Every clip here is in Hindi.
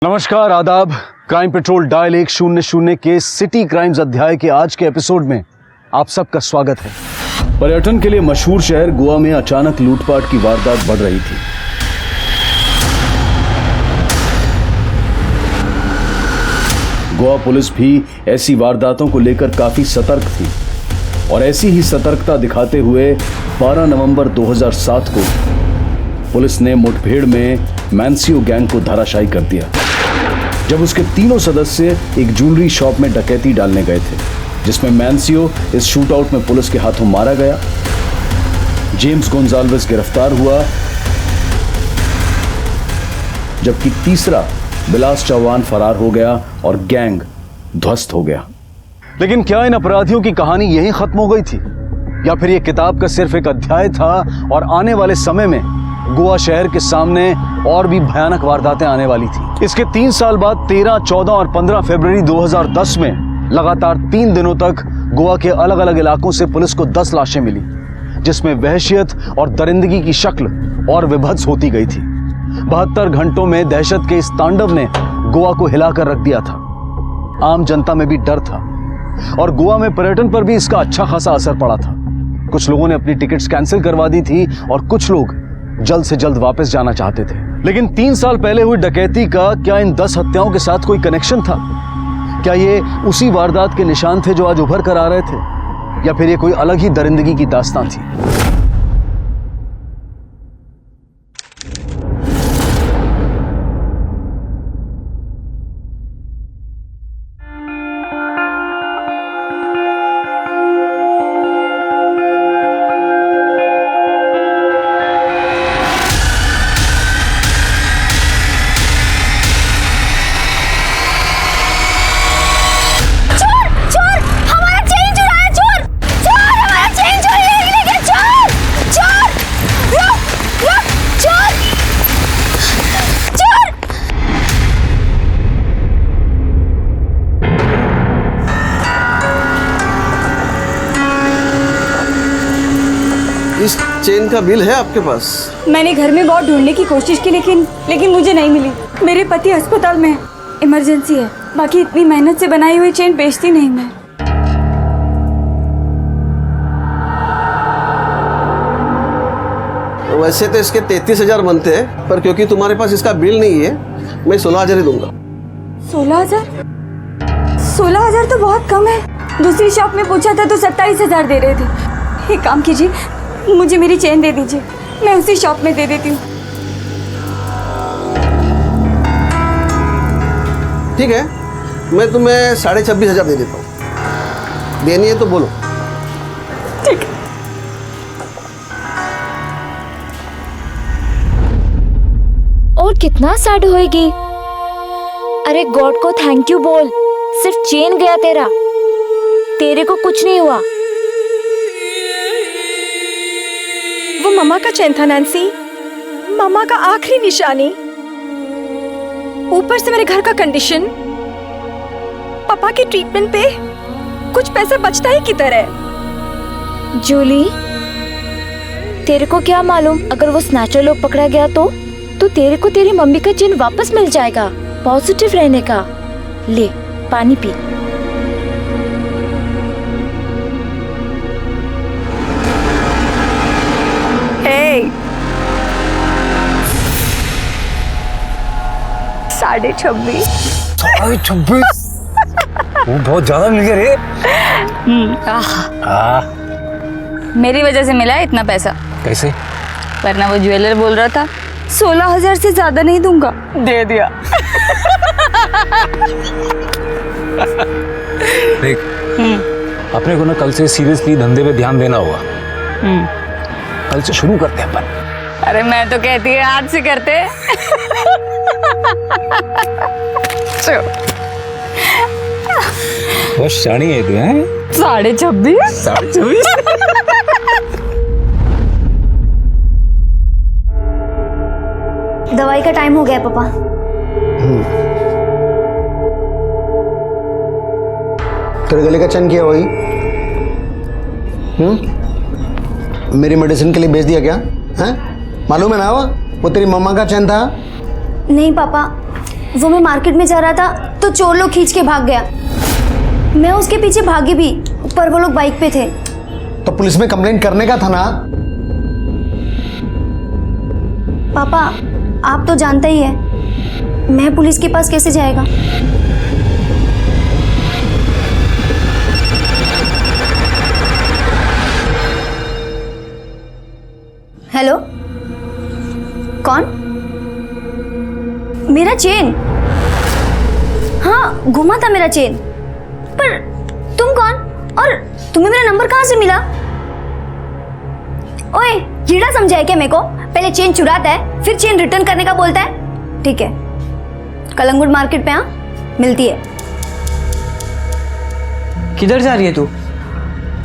नमस्कार, आदाब। क्राइम पेट्रोल डायल 100 के सिटी क्राइम्स अध्याय के आज के एपिसोड में आप सबका स्वागत है। पर्यटन के लिए मशहूर शहर गोवा में अचानक लूटपाट की वारदात बढ़ रही थी। गोवा पुलिस भी ऐसी वारदातों को लेकर काफी सतर्क थी और ऐसी ही सतर्कता दिखाते हुए 12 नवंबर 2007 को पुलिस ने मुठभेड़ में मैंसियो गैंग को धराशायी कर दिया, जब उसके तीनों सदस्य एक ज्वेलरी शॉप में डकैती डालने गए थे, जिसमें मैंसियो इस शूटआउट में पुलिस के हाथों मारा गया। जेम्स गोंजाल्वेस गिरफ्तार हुआ, जबकि तीसरा बिलास चौहान फरार हो गया और गैंग ध्वस्त हो गया। लेकिन क्या इन अपराधियों की कहानी यहीं खत्म हो गई थी, या फिर यह किताब का सिर्फ एक अध्याय था और आने वाले समय में गोवा शहर के सामने और भी भयानक वारदातें आने वाली थी। इसके 3 साल बाद 13, 14 और 15 फरवरी 2010 में लगातार 3 दिनों तक गोवा के अलग अलग इलाकों से पुलिस को 10 लाशें मिली, जिसमें वहशियत और दरिंदगी की शक्ल और विभत्स होती गई थी। 72 घंटों में दहशत के इस तांडव ने गोवा को हिलाकर रख दिया था। आम जनता में भी डर था और गोवा में पर्यटन पर भी इसका अच्छा खासा असर पड़ा था। कुछ लोगों ने अपनी टिकट्स कैंसिल करवा दी थी और कुछ लोग जल्द से जल्द वापस जाना चाहते थे। लेकिन 3 साल पहले हुई डकैती का क्या इन 10 हत्याओं के साथ कोई कनेक्शन था? क्या ये उसी वारदात के निशान थे जो आज उभर कर आ रहे थे, या फिर ये कोई अलग ही दरिंदगी की दास्तां थी? इस चेन का बिल है आपके पास? मैंने घर में बहुत ढूंढने की कोशिश की, लेकिन मुझे नहीं मिली। मेरे पति अस्पताल में, इमरजेंसी है। बाकी इतनी मेहनत से बनाई हुई चेन बेचती नहीं मैं। वैसे तो इसके 33,000 बनते हैं, पर क्योंकि तुम्हारे पास इसका बिल नहीं है, मैं 16,000 ही दूंगा। 16,000? 16,000 तो बहुत कम है। दूसरी शॉप में पूछा था तो 27,000 दे रहे थे। एक काम कीजिए, मुझे मेरी चेन दे दीजिए, मैं उसी शॉप में दे देती हूँ। ठीक है, मैं तुम्हें 26,500 दे देता हूँ। देनी है तो बोलो। ठीक है। और कितना सैड होएगी? अरे गॉड को थैंक यू बोल, सिर्फ चेन गया तेरा, तेरे को कुछ नहीं हुआ। वो मम्मा का चैन था नैन्सी, मम्मा का आखिरी निशानी। ऊपर से मेरे घर का कंडीशन, पापा के ट्रीटमेंट पे कुछ पैसा बचता ही किधर है। जूली, तेरे को क्या मालूम, अगर वो स्नैचर लोग पकड़ा गया तो तेरे को तेरी मम्मी का चेन वापस मिल जाएगा। पॉजिटिव रहने का। ले पानी पी। हे 26.5। 26? वो बहुत ज्यादा मिल गया रे। मेरी वजह से मिला है इतना पैसा। कैसे? वरना वो ज्वेलर बोल रहा था 16,000 से ज्यादा नहीं दूंगा, दे दिया। देख, अपने को ना कल से सीरियसली धंधे पे ध्यान देना होगा। कल से शुरू करते हैं अपन। अरे मैं तो कहती है आज से करते। बहुत शानी है तू, हैं? 26.5? 26? दवाई का टाइम हो गया पापा। तेरे गले का चेन किया वही? मेरी मेडिसिन के लिए बेच दिया क्या? हैं? मालूम है ना वो तेरी मम्मा का चैन था। नहीं पापा, वो मैं मार्केट में जा रहा था तो चोर लोग खींच के भाग गया। मैं उसके पीछे भागी भी, पर वो लोग बाइक पे थे। तो पुलिस में कंप्लेंट करने का था ना। पापा आप तो जानते ही है, मैं पुलिस के पास कैसे जाएगा। हेलो, कौन? मेरा चेन? हाँ घुमा था मेरा चेन, पर तुम कौन और तुम्हें मेरा नंबर कहाँ से मिला? ओए कीड़ा समझा है क्या मेरे को? पहले चेन चुराता है फिर चेन रिटर्न करने का बोलता है। ठीक है, कलंगुट मार्केट पे मिलती है। किधर जा रही है तू?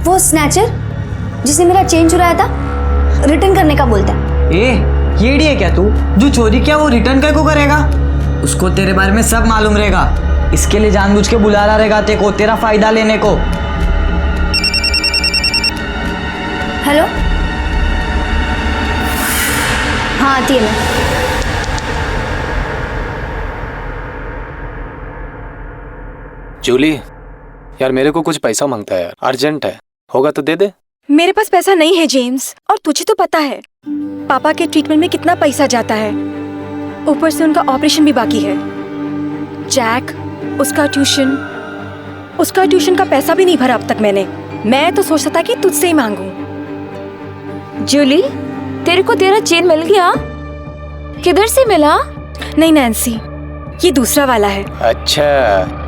वो स्नैचर जिसने मेरा चेन चुराया था रिटर्न करने का बोलता है। येड़ी है क्या तू? जो चोरी किया वो रिटर्न कर को करेगा? उसको तेरे बारे में सब मालूम रहेगा, इसके लिए जानबूझ के बुला रहा रहेगा तेरे को, तेरा फायदा लेने को। हेलो, हाँ आती है मैं। जूली यार मेरे को कुछ पैसा मांगता है यार, अर्जेंट है, होगा तो दे दे। मेरे पास पैसा नहीं है जेम्स, और तुझे तो पता है पापा के ट्रीटमेंट में कितना पैसा जाता है, ऊपर से उनका ऑपरेशन भी बाकी है। जैक, उसका ट्यूशन का पैसा भी नहीं भरा अब तक मैंने। मैं तो सोचता था कि तुझसे ही मांगूं। जूली, तेरे को तेरा चेन मिल गया? किधर से मिला? नहीं नैन्सी, ये दूसरा वाला है। अच्छा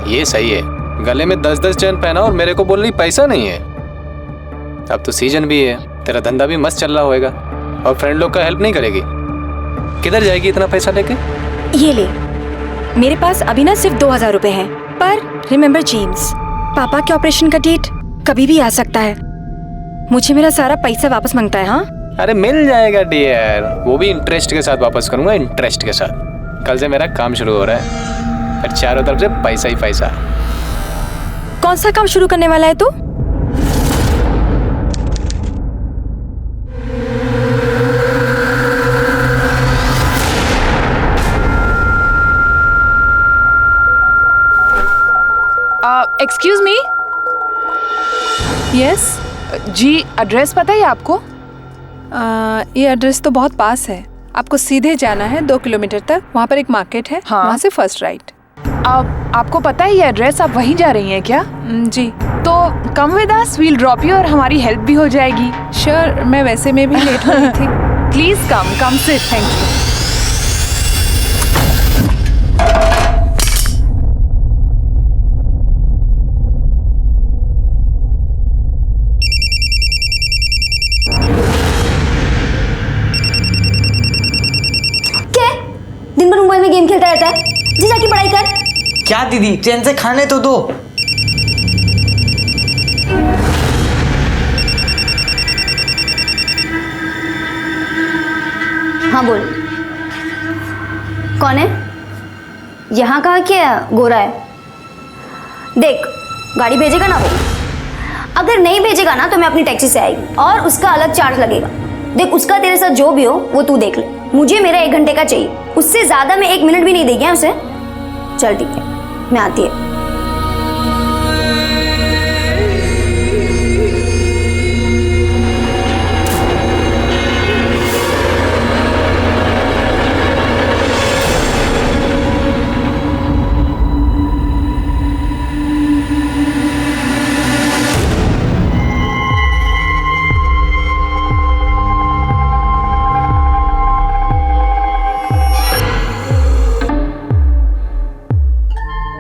ये सही है, गले में 10-10 चेन पहना और मेरे को बोल रही पैसा नहीं है। अब तो सीजन भी है, तेरा धंधा भी मस्त चल रहा होएगा, और फ्रेंड लोग का हेल्प नहीं करेगी। किधर जाएगी इतना पैसा लेके? ये ले, मेरे पास अभी ना सिर्फ 2000 रुपए हैं, पर रिमेम्बर जेम्स, पापा के ऑपरेशन का डेट कभी भी आ सकता है। मुझे मेरा सारा पैसा वापस मांगता है। हाँ अरे मिल जाएगा डियर, वो भी इंटरेस्ट के साथ वापस करूंगा, इंटरेस्ट के साथ। कल से मेरा काम शुरू हो रहा है, फिर चारों तरफ से पैसा ही पैसा। कौन सा काम शुरू करने वाला है तू? Excuse me. यस जी, एड्रेस पता है आपको? ये एड्रेस तो बहुत पास है, आपको सीधे जाना है 2 किलोमीटर तक, वहाँ पर एक मार्केट है। हाँ। वहाँ से फर्स्ट राइट। आपको पता है ये एड्रेस, आप वहीं जा रही हैं क्या? जी। तो come with us, we'll drop you और हमारी हेल्प भी हो जाएगी। श्योर, मैं वैसे में भी लेट हो रही थी। Please come sit, thank you. दिन भर मोबाइल में गेम खेलता रहता है, जी जाके पढ़ाई कर। क्या दीदी, चैन से खाने तो दो। हाँ बोल, कौन है? यहाँ कहाँ क्या गोरा है? देख, गाड़ी भेजेगा ना वो? अगर नहीं भेजेगा ना तो मैं अपनी टैक्सी से आएगी और उसका अलग चार्ज लगेगा। देख, उसका तेरे साथ जो भी हो वो तू देख ले, मुझे मेरा 1 घंटे का चाहिए, उससे ज्यादा मैं 1 मिनट भी नहीं देगी उसे। चल ठीक है, मैं आती है।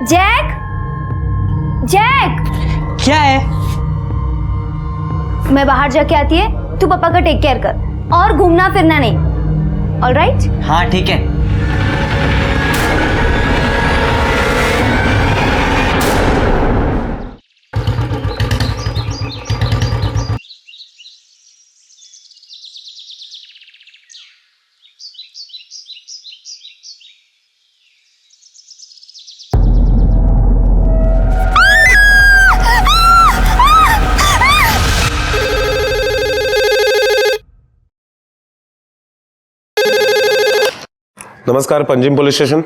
जैक, जैक, क्या है? मैं बाहर जाके आती है, तू पापा का टेक केयर कर और घूमना फिरना नहीं। ऑलराइट? हाँ ठीक है। नमस्कार, पंजिम पुलिस स्टेशन।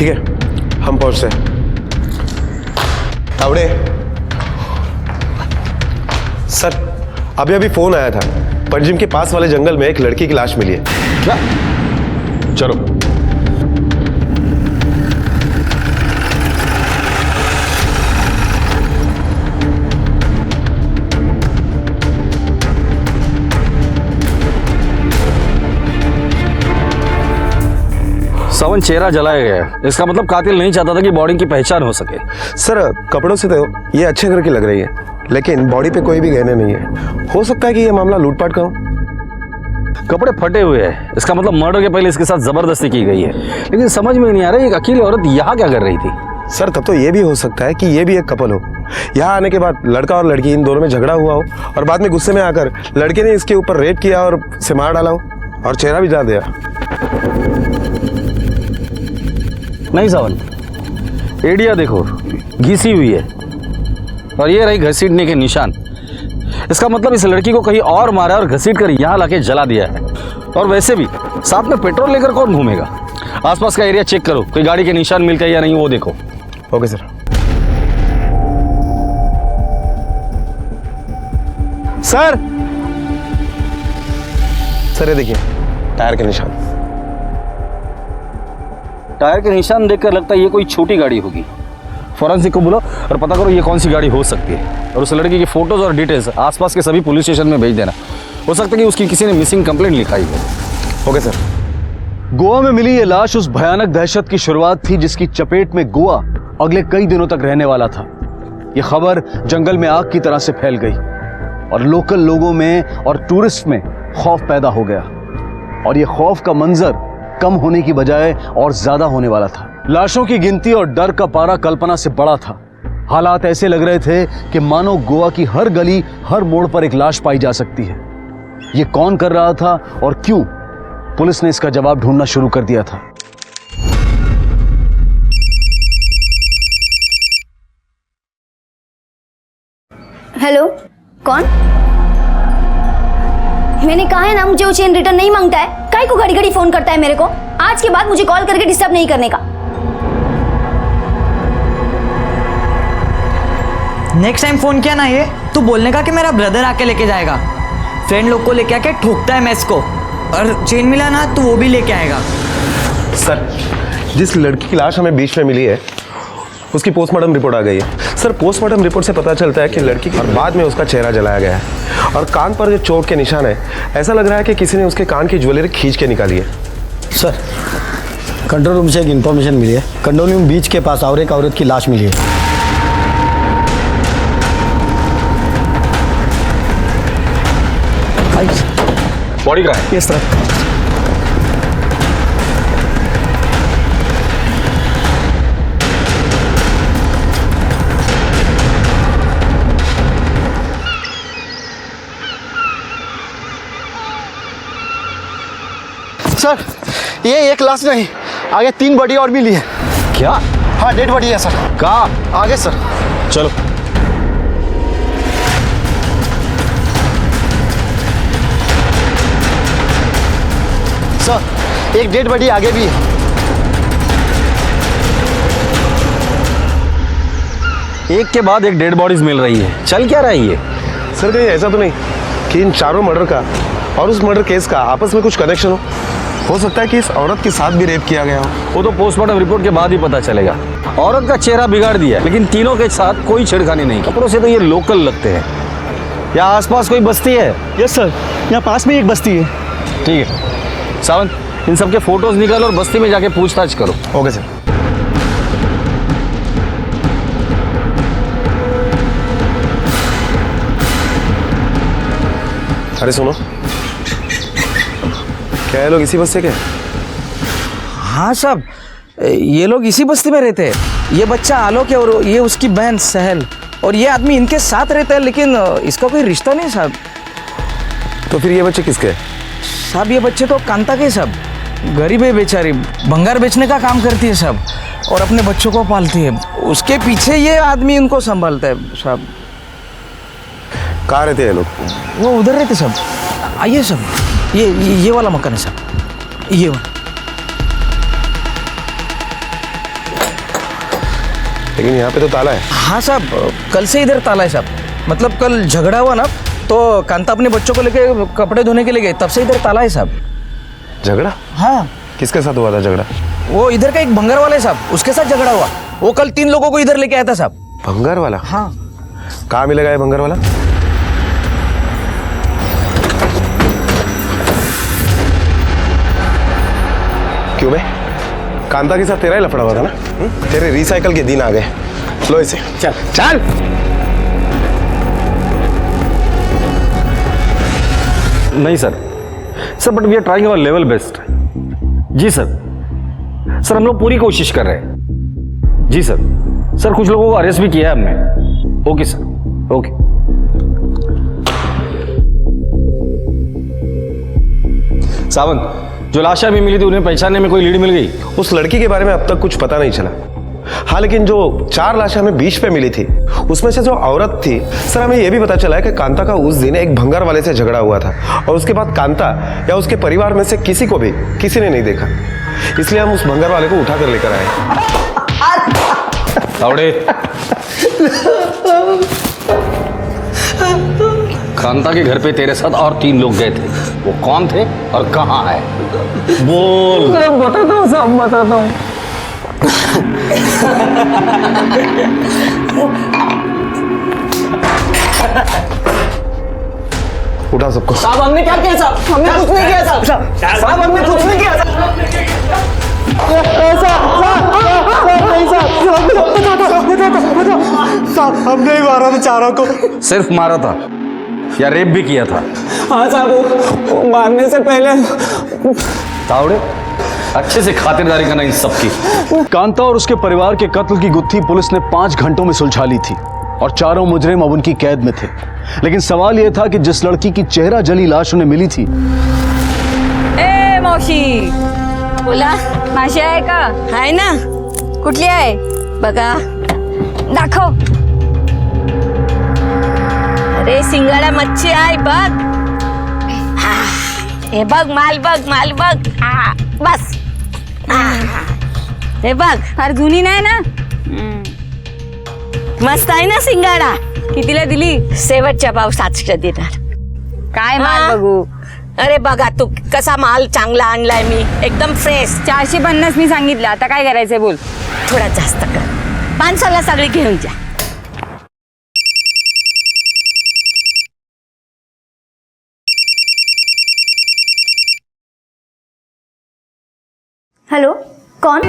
ठीक है, हम पहुंचते हैं। तावड़े सर, अभी अभी फोन आया था, पंजिम के पास वाले जंगल में एक लड़की की लाश मिली है। क्या? चलो। सावन, चेहरा जलाया गया है, इसका मतलब कातिल नहीं चाहता था कि बॉडी की पहचान हो सके। सर, कपड़ों से तो ये अच्छे घर की लग रही है, लेकिन बॉडी पे कोई भी गहने नहीं है। हो सकता है कि ये मामला लूटपाट का हो। कपड़े फटे हुए हैं, इसका मतलब मर्डर के पहले इसके साथ जबरदस्ती की गई है। लेकिन समझ में नहीं आ रहा, एक अकेली औरत यहाँ क्या कर रही थी? सर, तब तो ये भी हो सकता है कि ये भी एक कपल हो। यहाँ आने के बाद लड़का और लड़की इन दोनों में झगड़ा हुआ हो और बाद में गुस्से में आकर लड़के ने इसके ऊपर रेप किया और इसे मार डाला हो और चेहरा भी जला दिया। नहीं सावन, एडिया देखो, घिसी हुई है और ये रही घसीटने के निशान। इसका मतलब इस लड़की को कहीं और मारा और घसीट कर यहाँ लाके जला दिया है। और वैसे भी साथ में पेट्रोल लेकर कौन घूमेगा? आसपास का एरिया चेक करो, कोई गाड़ी के निशान मिलते हैं या नहीं वो देखो। Okay sir. सर, सर ये देखिए, टायर के निशान। टायर के निशान देखकर लगता है ये कोई छोटी गाड़ी होगी। फॉरेंसिक को बुलाओ और पता करो ये कौन सी गाड़ी हो सकती है, और उस लड़की की फोटोज और डिटेल्स आसपास के सभी पुलिस स्टेशन में भेज देना। हो सकता है कि उसकी किसी ने मिसिंग कंप्लेंट लिखाई हो। Okay sir. गोवा में मिली ये लाश उस भयानक दहशत की शुरुआत थी जिसकी चपेट में गोवा अगले कई दिनों तक रहने वाला था। ये खबर जंगल में आग की तरह से फैल गई और लोकल लोगों में और टूरिस्ट में खौफ पैदा हो गया, और ये खौफ का मंजर कम होने की बजाय और ज्यादा होने वाला था। लाशों की गिनती और डर का पारा कल्पना से बड़ा था। हालात ऐसे लग रहे थे कि मानो गोवा की हर गली, हर मोड़ पर एक लाश पाई जा सकती है। ये कौन कर रहा था और क्यों? पुलिस ने इसका जवाब ढूंढना शुरू कर दिया था। हेलो, कौन? मैंने कहा है ना, मुझे वो चेन रिटर्न नहीं मांगता है। काहे को घड़ी घड़ी फोन करता है मेरे को? आज के बाद मुझे कॉल करके डिस्टर्ब नहीं करने का। नेक्स्ट टाइम फोन किया ना ये तो बोलने का कि मेरा ब्रदर आके लेके जाएगा। फ्रेंड लोग को लेके आके ठोकता है मैस को, और चेन मिला ना तो वो भी लेके आएगा। सर, जिस लड़की की लाश हमें बीच में मिली है उसकी पोस्टमार्टम रिपोर्ट आ गई है। सर, पोस्टमार्टम रिपोर्ट से पता चलता है कि लड़की और बाद में उसका चेहरा जलाया गया है, और कान पर जो चोट के निशान है, ऐसा लग रहा है कि किसी ने उसके कान की ज्वेलरी खींच के निकाली है। सर, कंट्रोल रूम से एक इन्फॉर्मेशन मिली है। कंट्रोल रूम बीच के पास और एक औरत की लाश मिली है। बॉडी कहाँ है? इस तरफ। सर, ये एक लाश नहीं, आगे 3 बॉडी और मिली है। क्या? हाँ, डेड बॉडी है सर। कहाँ? आगे सर। चलो। सर, एक डेड बॉडी आगे भी है। एक के बाद एक डेड बॉडीज मिल रही है। चल क्या रही है? सर, कहीं ऐसा तो नहीं कि इन चारों मर्डर का और उस मर्डर केस का आपस में कुछ कनेक्शन हो सकता है कि इस औरत के साथ भी रेप किया गया हो। वो तो पोस्टमार्टम रिपोर्ट के बाद ही पता चलेगा। औरत का चेहरा बिगाड़ दिया, लेकिन तीनों के साथ कोई छेड़खानी नहीं। कपड़ों से तो ये लोकल लगते हैं। यहाँ आसपास कोई बस्ती है? यस सर, यहाँ पास में एक बस्ती है। ठीक है सावंत, इन सबके फोटोज निकालो और बस्ती में जाके पूछताछ करो। Okay sir. अरे सुनो, क्या ये लोग इसी बस्ती के? हाँ साहब, ये लोग इसी बस्ती में रहते हैं। ये बच्चा आलोक है और ये उसकी बहन सहल, और ये आदमी इनके साथ रहता है, लेकिन इसका कोई रिश्ता नहीं साहब। तो फिर ये बच्चे किसके? साहब, ये बच्चे तो कांता के साहब, गरीब है बेचारी, भंगार बेचने का काम करती है साहब, और अपने बच्चों को पालती है। उसके पीछे ये आदमी इनको संभालता है साहब। कहाँ रहते हैं लोग? वो उधर रहते साहब। आइए साहब, ये वाला मकान है साहब, ये वाला। लेकिन यहाँ पे तो ताला है। हाँ साहब, कल से इधर ताला है साहब। मतलब कल झगड़ा हुआ ना, तो कांता अपने बच्चों को लेके कपड़े धोने के लिए गए, तब से इधर ताला है साहब। झगड़ा? हाँ। किसके साथ हुआ था झगड़ा? वो इधर का एक भंगार वाला है साहब, उसके साथ झगड़ा हुआ। वो कल 3 लोगों को इधर लेके आया था साहब। भंगार वाला? हाँ। कहाँ मिलेगा ये भंगार वाला? क्यों बे? कांता के साथ तेरा ही लफड़ा हुआ था ना? तेरे रिसाइकल के दिन आ गए। लो इसे। चल चल। नहीं sir, but we are trying our level best. जी सर, हम लोग पूरी कोशिश कर रहे हैं। जी सर, कुछ लोगों को अरेस्ट भी किया है हमने। Okay sir, okay. सावंत, जो लाश अभी मिली थी उन्हें पहचानने में कोई लीड मिल गई? उस लड़की के बारे में अब तक कुछ पता नहीं चला। हाँ, लेकिन जो 4 लाशें हमें बीच पे मिली थी, उसमें से जो औरत थी सर, हमें यह भी पता चला है कि कांता का उस दिन एक भंगार वाले से झगड़ा हुआ था और उसके बाद कांता या उसके परिवार में से किसी ने नहीं देखा। इसलिए हम उस भंगार वाले को उठाकर लेकर आए। कांता के घर पे तेरे साथ और 3 लोग गए थे, वो कौन थे और कहाँ है? बोल। बताता हूँ साहब, बताता हूँ। उठा सबको। साहब हमने क्या किया साहब? हमने कुछ नहीं किया साहब। साहब हमने कुछ नहीं किया साहब, हमने ही मारा बेचारों को। सिर्फ मारा था या रेप भी किया था? हाँ साहब, वो मारने से पहले। तावड़े, अच्छे से खातिरदारी करना इन सबकी। कांता और उसके परिवार के कत्ल की गुत्थी पुलिस ने 5 घंटों में सुलझा ली थी और चारों मुजरिम अब उनकी कैद में थे। लेकिन सवाल यह था कि जिस लड़की की चेहरा जली लाश उन्हें मिली थी। ए मावशी, बोला माशी आहे का? आहे ना। कुठली आहे बघा, दाखव। अरे सिंगाडा मच्छी आहे बघ। हे बघ, माल बघ, माल बघ। बस हे बघ, फार जुनी नाही ना? मस्त आहे ना सिंगाडा? कितीला दिली? शेवटच्या भाव 700 देणार। काय माल बघू? अरे बघा तू, कसा माल चांगला आणलाय मी, एकदम फ्रेश। 450 मी सांगितलं, आता काय करायचंय बोल? थोडा जास्त कर, 500ला सगळी घेऊन जा। हेलो, कौन?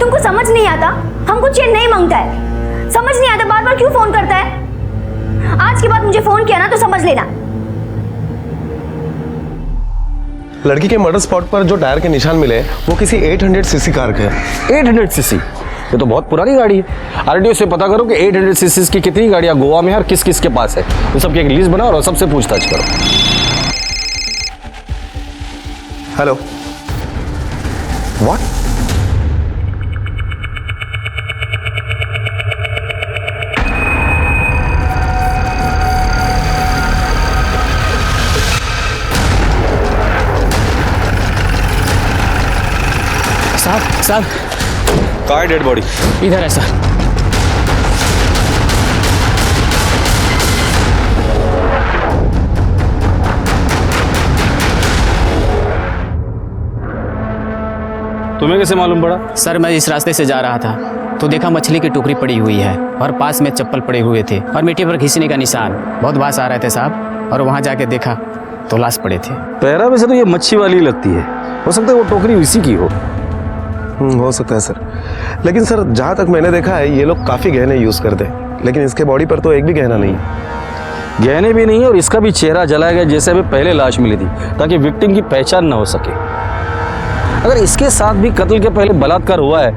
तुमको समझ नहीं आता? हमको चेन नहीं मांगता है। समझ नहीं आता बार बार क्यों फोन करता है? आज के बाद मुझे फोन किया ना तो समझ लेना। लड़की के मर्डर स्पॉट पर जो टायर के निशान मिले वो किसी 800 सीसी कार के हैं। 800 सीसी? ये तो बहुत पुरानी गाड़ी है। आरटीओ से पता करो कि 800 सीसी की कितनी गाड़ियां गोवा में है और किस किस के पास है। उन सबकी एक लिस्ट बनाओ और सबसे पूछताछ करो। Hello, what? साहब, कहाँ है डेड बॉडी? इधर है सर। तुम्हें कैसे मालूम पड़ा? सर मैं इस रास्ते से जा रहा था तो देखा मछली की टोकरी पड़ी हुई है और पास में चप्पल पड़े हुए थे और मिट्टी पर घिसने का निशान। बहुत बास आ रहे थे साहब, और वहाँ जाके देखा तो लाश पड़े थे। पैरा में से तो ये मच्छी वाली लगती है, हो सकता है वो टोकरी उसी की हो। हो सकता है सर, लेकिन सर जहाँ तक मैंने देखा है ये लोग काफ़ी गहने यूज़ करते हैं, लेकिन इसके बॉडी पर तो एक भी गहना नहीं है। गहने भी नहीं है और इसका भी चेहरा जलाया गया जैसे अभी पहले लाश मिली थी, ताकि विक्टिम की पहचान ना हो सके। अगर इसके साथ भी कत्ल के पहले बलात्कार हुआ है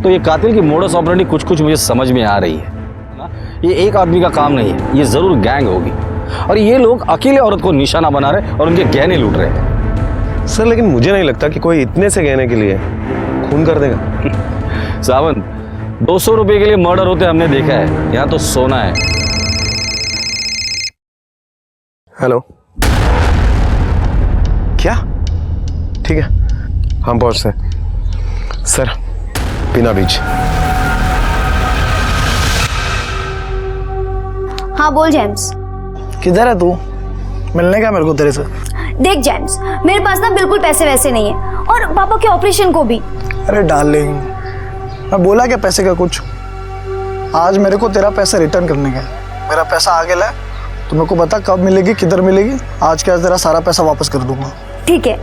तो ये कातिल की मोडस ऑपरेंडी कुछ मुझे समझ में आ रही है। ये एक आदमी का काम नहीं है, ये जरूर गैंग होगी और ये लोग अकेले औरत को निशाना बना रहे और उनके गहने लूट रहे हैं। सर लेकिन मुझे नहीं लगता कि कोई इतने से गहने के लिए खून कर देगा। सावंत, 200 रुपए के लिए मर्डर होते हमने देखा है, यहाँ तो सोना है। हेलो, क्या? ठीक है, हम पहुंचते हैं। सर बीना बीच। हाँ बोल जेम्स। किधर है तू? मिलने का मेरे को तेरे से। देख जेम्स, मेरे पास ना बिल्कुल पैसे वैसे नहीं है, और पापा के ऑपरेशन को भी। अरे डार्लिंग, मैं बोला क्या पैसे का कुछ? आज मेरे को तेरा पैसा रिटर्न करने का है। मेरा पैसा आगे ला, तो मेरे को बता कब मिलेगी, किधर मिलेगी। आज क्या तेरा सारा पैसा वापस कर दूंगा। ठीक है,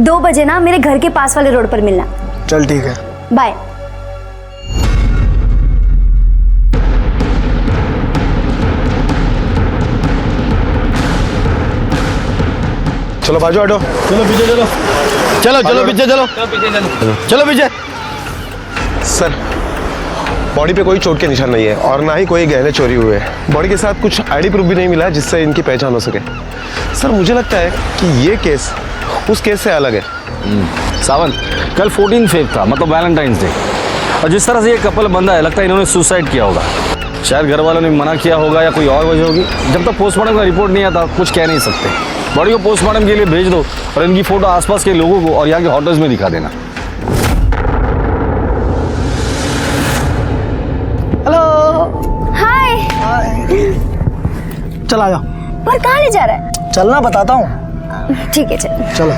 2 बजे ना मेरे घर के पास वाले रोड पर मिलना। चल ठीक है, बाय। चलो बाजू हटो। चलो पीछे चलो, चलो चलो पीछे चलो, चलो पीछे। सर, बॉडी पे कोई चोट के निशान नहीं है और ना ही कोई गहने चोरी हुए हैं। बॉडी के साथ कुछ आईडी प्रूफ भी नहीं मिला जिससे इनकी पहचान हो सके। सर, मुझे लगता है कि ये केस उस केस से अलग है। सावंत, कल 14 फेब था, मतलब वैलेंटाइंस डे, और जिस तरह से ये कपल बंधा है, लगता है इन्होंने सुसाइड किया होगा। शायद घर वालों ने मना किया होगा या कोई और वजह होगी। जब तक पोस्टमार्टम का रिपोर्ट नहीं आता कुछ कह नहीं सकते। बॉडी को पोस्टमार्टम के लिए भेज दो और इनकी फोटो आसपास के लोगों को और यहाँ के होटल्स में दिखा देना। हेलो। हाय। चल आ जा। पर कहाँ ले जा रहा है? चलना बताता हूँ। ठीक है चल। चलो।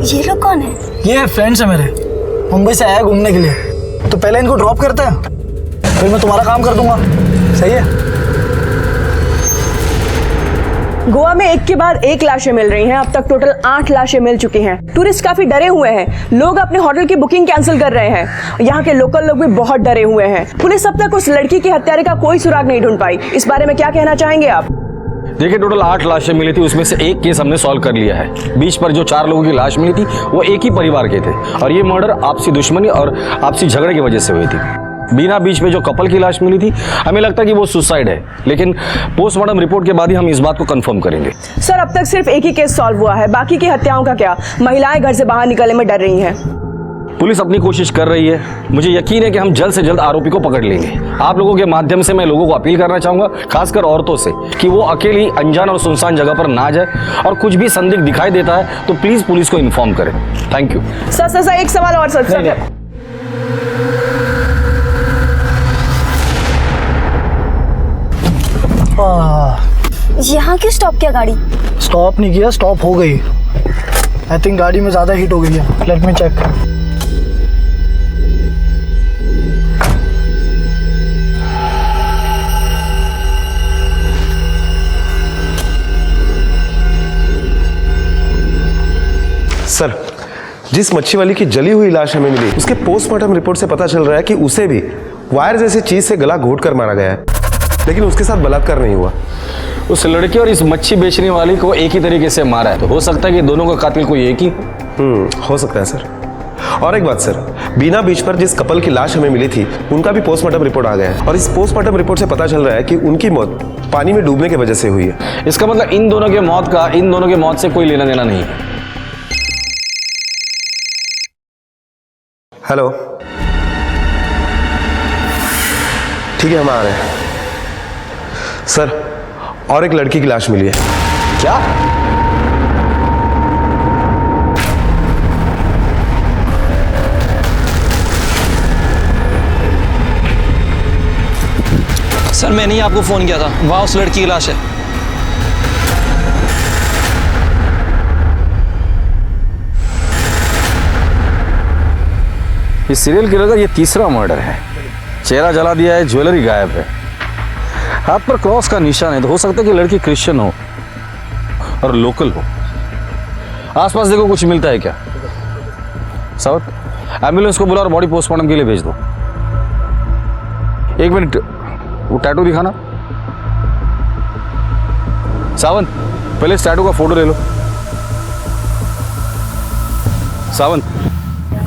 ये लोग कौन है? ये फ्रेंड्स है मेरे, मुंबई से आया घूमने के लिए। तो पहले इनको ड्रॉप करते हैं, फिर मैं तुम्हारा काम कर दूंगा। सही है? गोवा में एक के बाद एक लाशें मिल रही हैं। अब तक टोटल 8 लाशें मिल चुकी हैं। टूरिस्ट काफी डरे हुए हैं। लोग अपने होटल की बुकिंग कैंसिल कर रहे हैं। यहाँ के लोकल लोग भी बहुत डरे हुए हैं। पुलिस अब तक उस लड़की के हत्यारे का कोई सुराग नहीं ढूंढ पाई। इस बारे में क्या कहना चाहेंगे आप? देखिए, टोटल 8 लाशें मिली थी, उसमें से एक केस हमने सॉल्व कर लिया है। बीच पर जो 4 लोगों की लाश मिली थी वो एक ही परिवार के थे और ये मर्डर आपसी दुश्मनी और आपसी झगड़े की वजह से हुई थी। बीना बीच में जो कपल की लाश मिली थी, हमें लगता है कि वो सुसाइड है, लेकिन पोस्टमार्टम रिपोर्ट के बाद ही हम इस बात को कंफर्म करेंगे। सर, अब तक सिर्फ एक ही केस सॉल्व हुआ है। बाकी की हत्याओं का क्या? महिलाएं घर से बाहर निकलने में डर रही हैं। पुलिस अपनी कोशिश कर रही है। मुझे यकीन है कि हम जल्द से जल्द आरोपी को पकड़ लेंगे। आप लोगों के माध्यम से मैं लोगों को अपील करना चाहूंगा, खासकर औरतों से, कि वो अकेली अनजान और सुनसान जगह पर ना जाए और कुछ भी संदिग्ध दिखाई देता है तो प्लीज पुलिस को इन्फॉर्म करें। Thank you. सर एक सवाल और सर। यहाँ क्यों स्टॉप किया गाड़ी? स्टॉप नहीं किया, स्टॉप हो गई। आई थिंक गाड़ी में ज़्यादा हीट हो गई है। Let me check. सर, जिस मच्छी वाली की जली हुई लाश हमें मिली, उसके पोस्टमार्टम रिपोर्ट से पता चल रहा है कि उसे भी वायर जैसी चीज से गला घोट कर मारा गया है, लेकिन उसके साथ बलात्कार नहीं हुआ। उस लड़की और इस मच्छी बेचने वाली को एक ही तरीके से मारा है, तो हो सकता है कि दोनों का कातिल कोई एक ही हो सकता है सर। और एक बात सर, बीना बीच पर जिस कपल की लाश हमें मिली थी उनका भी पोस्टमार्टम रिपोर्ट आ गया है और इस पोस्टमार्टम रिपोर्ट से पता चल रहा है कि उनकी मौत पानी में डूबने की वजह से हुई है। इसका मतलब इन दोनों के मौत से कोई लेना देना नहीं है। हेलो, ठीक है, हम आ रहे हैं। सर, और एक लड़की की लाश मिली है। क्या? सर, मैंने ही आपको फोन किया था। वहां उस लड़की की लाश है। ये सीरियल किलर का ये तीसरा मर्डर है। चेहरा जला दिया है, ज्वेलरी गायब है, हाथ पर क्रॉस का निशान है, तो हो सकता है कि लड़की क्रिश्चियन हो और लोकल हो। आसपास देखो कुछ मिलता है क्या? सावत, एम्बुलेंस को बुला और बॉडी पोस्टमार्टम के लिए भेज दो। 1 मिनट, वो टैटू दिखाना। सावंत, पहले इस टैटू का फोटो ले लो। सावंत,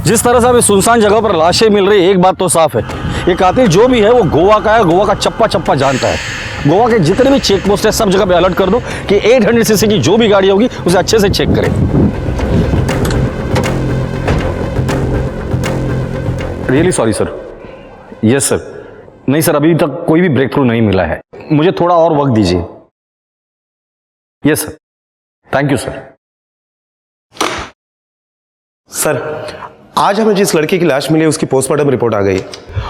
जिस तरह से अभी सुनसान जगह पर लाशें मिल रही है, एक बात तो साफ है, ये कातिल जो भी है वो गोवा का है, गोवा का चप्पा चप्पा जानता है। गोवा के जितने भी चेक पोस्ट है सब जगह पे अलर्ट कर दो कि 800 सीसी की जो भी गाड़ी होगी उसे अच्छे से चेक करें। Really sorry sir. Yes sir. नहीं सर, अभी तक कोई भी ब्रेक थ्रू नहीं मिला है, मुझे थोड़ा और वक्त दीजिए। Yes sir, thank you sir. Sir, आज हमें जिस लड़की की लाश मिली उसकी पोस्टमार्टम रिपोर्ट आ गई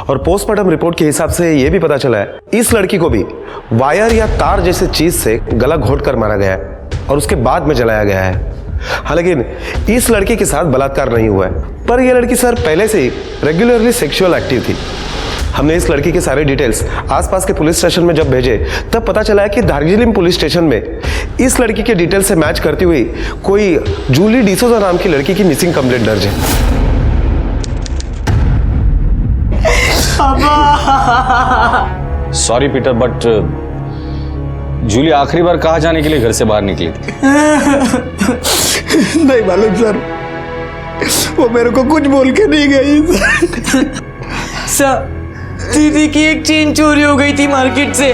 और पोस्टमार्टम रिपोर्ट के हिसाब से यह भी पता चला है इस लड़की को भी वायर या तार जैसे चीज से गला घोट कर मारा गया है और उसके बाद में जलाया गया है। हालांकि इस लड़की के साथ बलात्कार नहीं हुआ है, पर यह लड़की सर पहले से ही रेगुलरली सेक्सुअल एक्टिव थी। हमने इस लड़की के सारे डिटेल्स आसपास के पुलिस स्टेशन में जब भेजे तब पता चला है कि दार्जिलिंग पुलिस स्टेशन में इस लड़की के डिटेल से मैच करती हुई कोई जूली डिसोजा नाम की लड़की की मिसिंग कंप्लेंट दर्ज है। सॉरी पीटर, बट जूली आखिरी बार कहाँ जाने के लिए घर से बाहर निकली थी? नहीं मालूम सर, वो मेरे को कुछ बोल के नहीं गई सर। दीदी की एक चेन चोरी हो गई थी मार्केट से,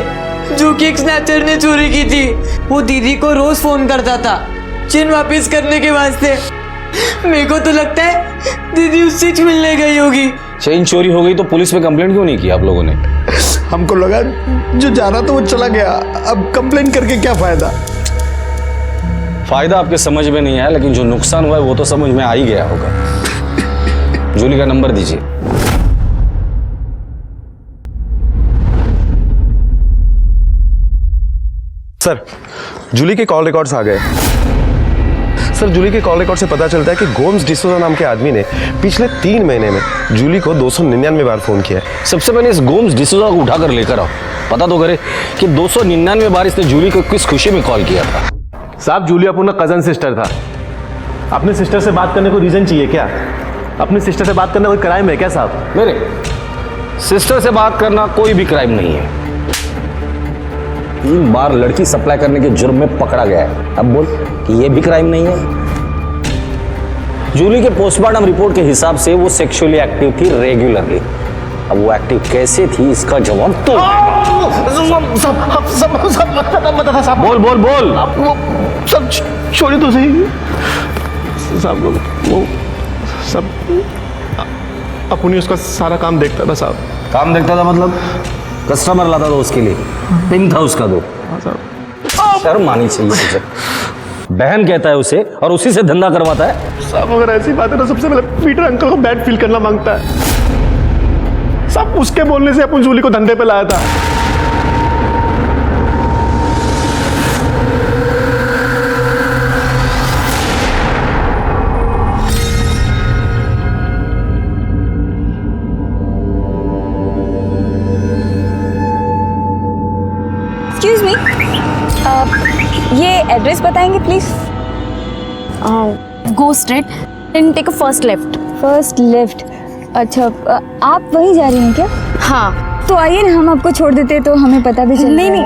जो कि एक स्नैचर ने चोरी की थी। वो दीदी को रोज फोन करता था चेन वापस करने के वास्ते। मेरे को तो लगता है दीदी उससे मिलने गई होगी। चेन चोरी हो गई तो पुलिस में कंप्लेंट क्यों नहीं की आप लोगों ने? हमको लगा जो जाना तो वो चला गया, अब कंप्लेन करके क्या फायदा। फायदा आपके समझ में नहीं आया, लेकिन जो नुकसान हुआ है वो तो समझ में आ ही गया होगा। जूली का नंबर दीजिए। सर, जूली के कॉल रिकॉर्ड्स आ गए। सर, जूली के कॉल रिकॉर्ड से पता चलता है कि गोम्स डिसोजा नाम के आदमी ने पिछले 3 महीने में जूली को 299 बार फोन किया है। सबसे पहले इस गोम्स डिसोजा को उठाकर लेकर आओ, पता तो करे कि 299 बार इसने जूली को किस खुशी में कॉल किया था। साहब, जूली अपना कजन सिस्टर था। अपने सिस्टर से बात करने को रीजन चाहिए क्या? अपनी सिस्टर से बात करना कोई क्राइम है क्या साहब? मेरे सिस्टर से बात करना कोई भी क्राइम नहीं है। 3 बार लड़की सप्लाई करने के जुर्म में पकड़ा गया है, अब बोल कि ये भी क्राइम नहीं है। जूली के पोस्टमार्टम रिपोर्ट के हिसाब से वो सेक्सुअली एक्टिव थी रेगुलरली। अब वो एक्टिव कैसे थी इसका जवाब तो बोल बोल बोल। वो सब छोड़े तो सही साहब, वो सब अपनी उसका सारा काम देखता था साहब। काम देखता था मतलब कस्टमर लाता था उसके लिए, पिन था उसका तो। शर्म आनी चाहिए तुझे। बहन कहता है उसे और उसी से धंधा करवाता है। साहब, अगर ऐसी बात है तो सबसे पहले पीटर अंकल को बैड फील करना मांगता है साहब। उसके बोलने से अपन जूली को धंधे पे लाया था। एक्सक्यूज मी, ये एड्रेस बताएंगे please? Go straight and take a first left. First left. अच्छा, आप वहीं जा रही हैं क्या? हाँ। तो आइए ना, हम आपको छोड़ देते तो हमें पता भी चल। नहीं नहीं,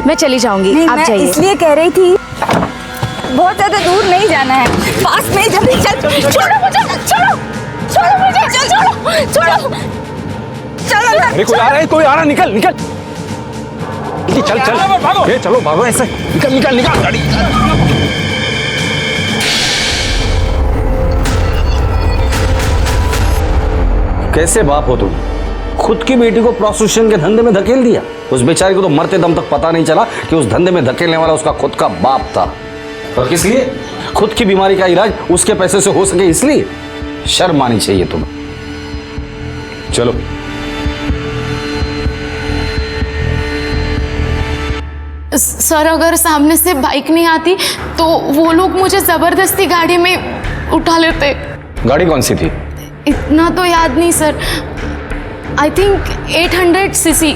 मैं चली जाऊंगी, नहीं, आप मैं जाइए। इसलिए कह रही थी, बहुत ज्यादा दूर नहीं जाना है, पास में। जल्दी चल, छोड़ो मुझे, छोड़ो छोड़ो मुझे, छोड़ो छोड़ो, चलो ना। कोई आ रहा है, कोई आ रहा है, निकल निकल। चल चल भागो, चलो भागो, ऐसे निकल निकल निकल गाड़ी। कैसे बाप हो तुम? खुद की बेटी को प्रोस्टिट्यूशन के धंधे में धकेल दिया। उस बेचारी को तो मरते दम तक पता नहीं चला कि उस धंधे में धकेलने वाला उसका खुद का बाप था। और किस लिए? खुद की बीमारी का इलाज उसके पैसे से हो सके इसलिए। शर्म आनी चाहिए तुम्हें। चलो। सर, अगर सामने से बाइक नहीं आती तो वो लोग मुझे जबरदस्ती गाड़ी में उठा लेते। गाड़ी कौन सी थी? इतना तो याद नहीं सर, आई थिंक 800 सीसी,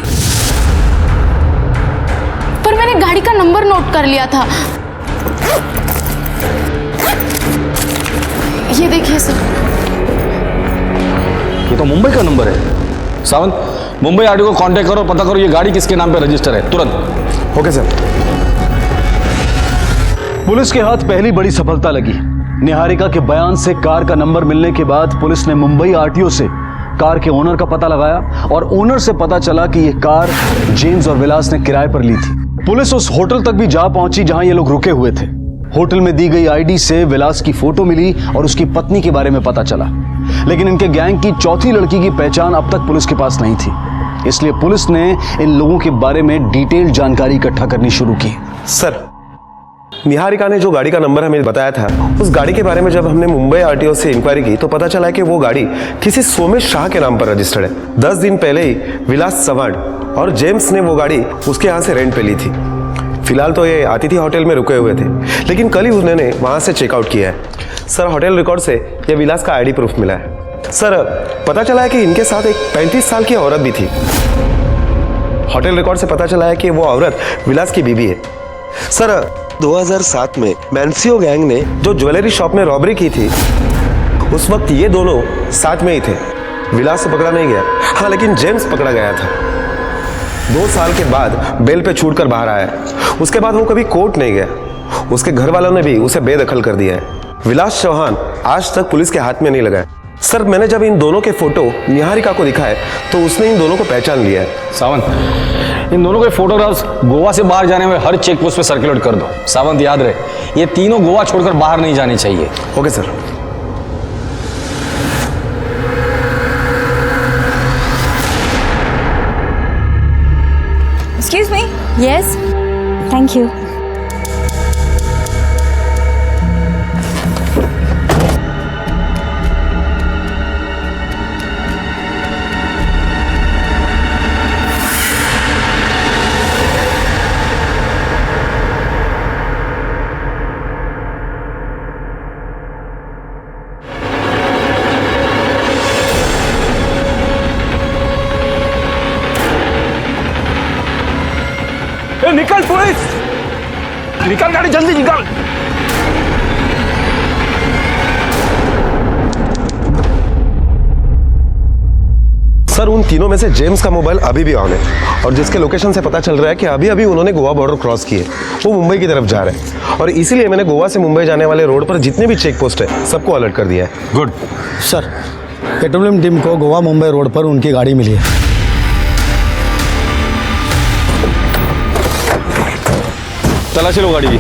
पर मैंने गाड़ी का नंबर नोट कर लिया था। ये देखिए सर। ये तो मुंबई का नंबर है। सावंत, मुंबई आरटीओ को कांटेक्ट करो, पता करो ये गाड़ी किसके नाम पे रजिस्टर है, तुरंत। Okay sir. पुलिस के हाथ पहली बड़ी सफलता लगी। निहारिका के बयान से कार का नंबर मिलने के बाद पुलिस ने मुंबई आरटीओ से कार के ओनर का पता लगाया और ओनर से पता चला कि यह कार जेम्स और विलास ने किराए पर ली थी। पुलिस उस होटल तक भी जा पहुंची जहां ये लोग रुके हुए थे। होटल में दी गई आईडी से विलास की फोटो मिली और उसकी पत्नी के बारे में पता चला, लेकिन इनके गैंग की चौथी लड़की की पहचान अब तक पुलिस के पास नहीं थी। इसलिए पुलिस ने इन लोगों के बारे में डिटेल जानकारी इकट्ठा करनी शुरू की। सर, निहारिका ने जो गाड़ी का नंबर हमें बताया था, उस गाड़ी के बारे में जब हमने मुंबई आरटीओ से इंक्वायरी की तो पता चला कि वो गाड़ी किसी सोमेश शाह के नाम पर रजिस्टर्ड है। 10 दिन पहले ही विलास चव्हाण और जेम्स ने वो गाड़ी उसके यहाँ से रेंट पे ली थी। फिलहाल तो ये अतिथि होटल में रुके हुए थे, लेकिन कल ही उन्होंने वहाँ से चेकआउट किया है। सर, होटल रिकॉर्ड से ये विलास का आईडी प्रूफ मिला है। सर, पता चला है कि इनके साथ एक 35 साल की औरत भी थी। होटल रिकॉर्ड से पता चला है कि वो औरत विलास की बीवी है। सर, 2007 में मैंसियो गैंग ने जो ज्वेलरी शॉप में रॉबरी की थी, उस वक्त ये दोनों साथ में ही थे। विलास तो पकड़ा नहीं गया, हाँ, लेकिन जेम्स पकड़ा गया था। 2 साल के बाद बेल पे छूटकर बाहर आया। उसके बाद वो कभी कोर्ट नहीं गया। उसके घर वालों ने भी उसे बेदखल कर दिया है। विलास चौहान आज तक पुलिस के हाथ में नहीं लगा है। सर, मैंने जब इन दोनों के फोटो निहारिका को दिखाए तो उसने इन दोनों को पहचान लिया है। सावंत, इन दोनों के फोटोग्राफ्स गोवा से बाहर जाने में हर चेक पोस्ट पे सर्कुलेट कर दो। सावंत, याद रहे, ये तीनों गोवा छोड़कर बाहर नहीं जाने चाहिए। Okay sir. Excuse me. Yes, thank you. निकल पुलिस, निकल गाड़ी, जल्दी निकल। सर, उन तीनों में से जेम्स का मोबाइल अभी भी ऑन है और जिसके लोकेशन से पता चल रहा है कि अभी अभी उन्होंने गोवा बॉर्डर क्रॉस किए, वो मुंबई की तरफ जा रहे हैं। और इसीलिए मैंने गोवा से मुंबई जाने वाले रोड पर जितने भी चेक पोस्ट है सबको अलर्ट कर दिया है। गुड सर, पेट्रोलियम टीम को गोवा मुंबई रोड पर उनकी गाड़ी मिली है। तलाशी लो गाड़ी की।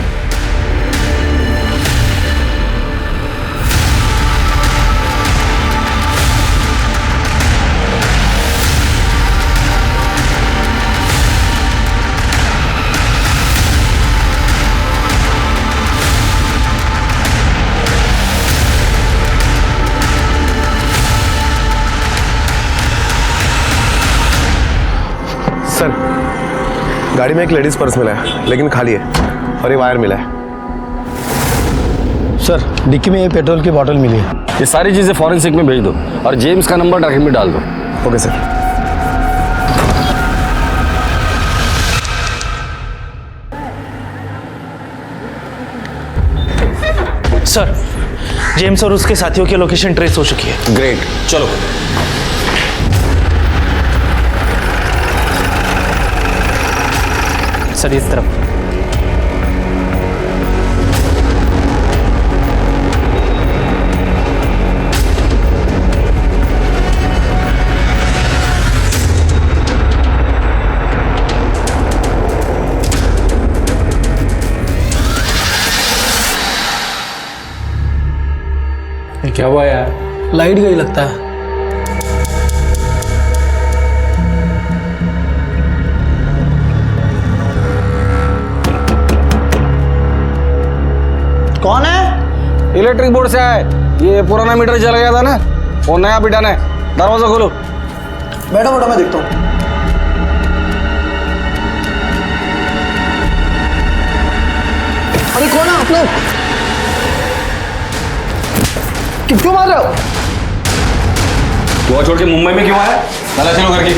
सर, गाड़ी में एक लेडीज पर्स मिला है, लेकिन खाली है, और ये वायर मिला है। सर, डिक्की में ये पेट्रोल की बोतल मिली है। ये सारी चीजें फॉरेंसिक में भेज दो और जेम्स का नंबर ट्रैकिंग में डाल दो। Okay sir. सर, जेम्स और उसके साथियों की लोकेशन ट्रेस हो चुकी है। ग्रेट, चलो। सर, इस तरफ। क्या हुआ यार? लाइट गई लगता है। कौन है? इलेक्ट्रिक बोर्ड से आए। ये पुराना मीटर जल गया था ना, वो नया पिटाना है। दरवाजा खोलो। बैठो बैठो, मैं देखता हूँ। अरे कौन है आप लोग? क्यों मार रहे हो? गोवा छोड़ के मुंबई में क्यों आया? तलाशी लो घर की।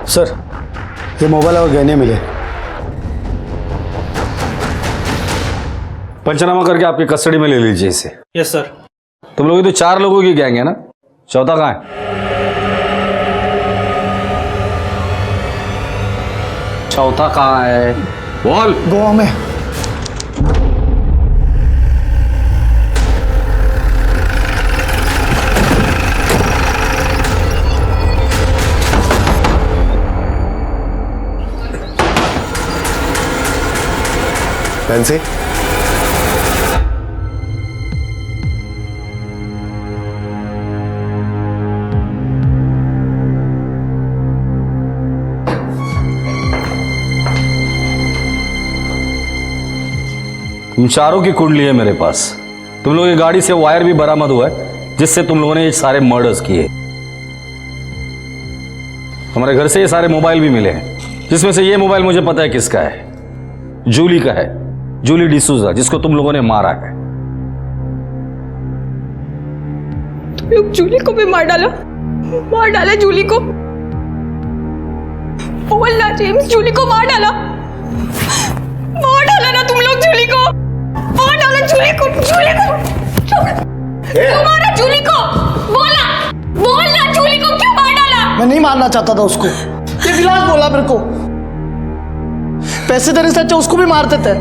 सर, ये मोबाइल और गहने मिले। पंचनामा करके आपकी कस्टडी में ले लीजिए इसे। Yes sir. तुम लोग तो 4 लोगों की गैंग है ना? चौथा कहाँ है? चौथा कहाँ है? बोल। गोवा में। नैन्सी, तुम चारों की कुंडली है मेरे पास। तुम लोगों की गाड़ी से वायर भी बरामद हुआ है जिससे तुम लोगों ने ये सारे मर्डर्स किए। हमारे घर से ये सारे मोबाइल भी मिले हैं, जिसमें से ये मोबाइल मुझे पता है किसका है, जूली का है, जूली डिसूजा, जिसको तुम लोगों ने मारा है। तुम लोग जूली को भी मार डाला जूली को। बोलना जेम्स, जूली को मार डाला ना तुम लोग जूली को। मार डाला जूली को। क्यों मारा जूली को? बोलना जूली को क्यों मार डाला? मैं नहीं मारना चाहता था उसको, ये विलास बोला मेरे को। पैसे देने से अच्छा उसको भी मारते थे।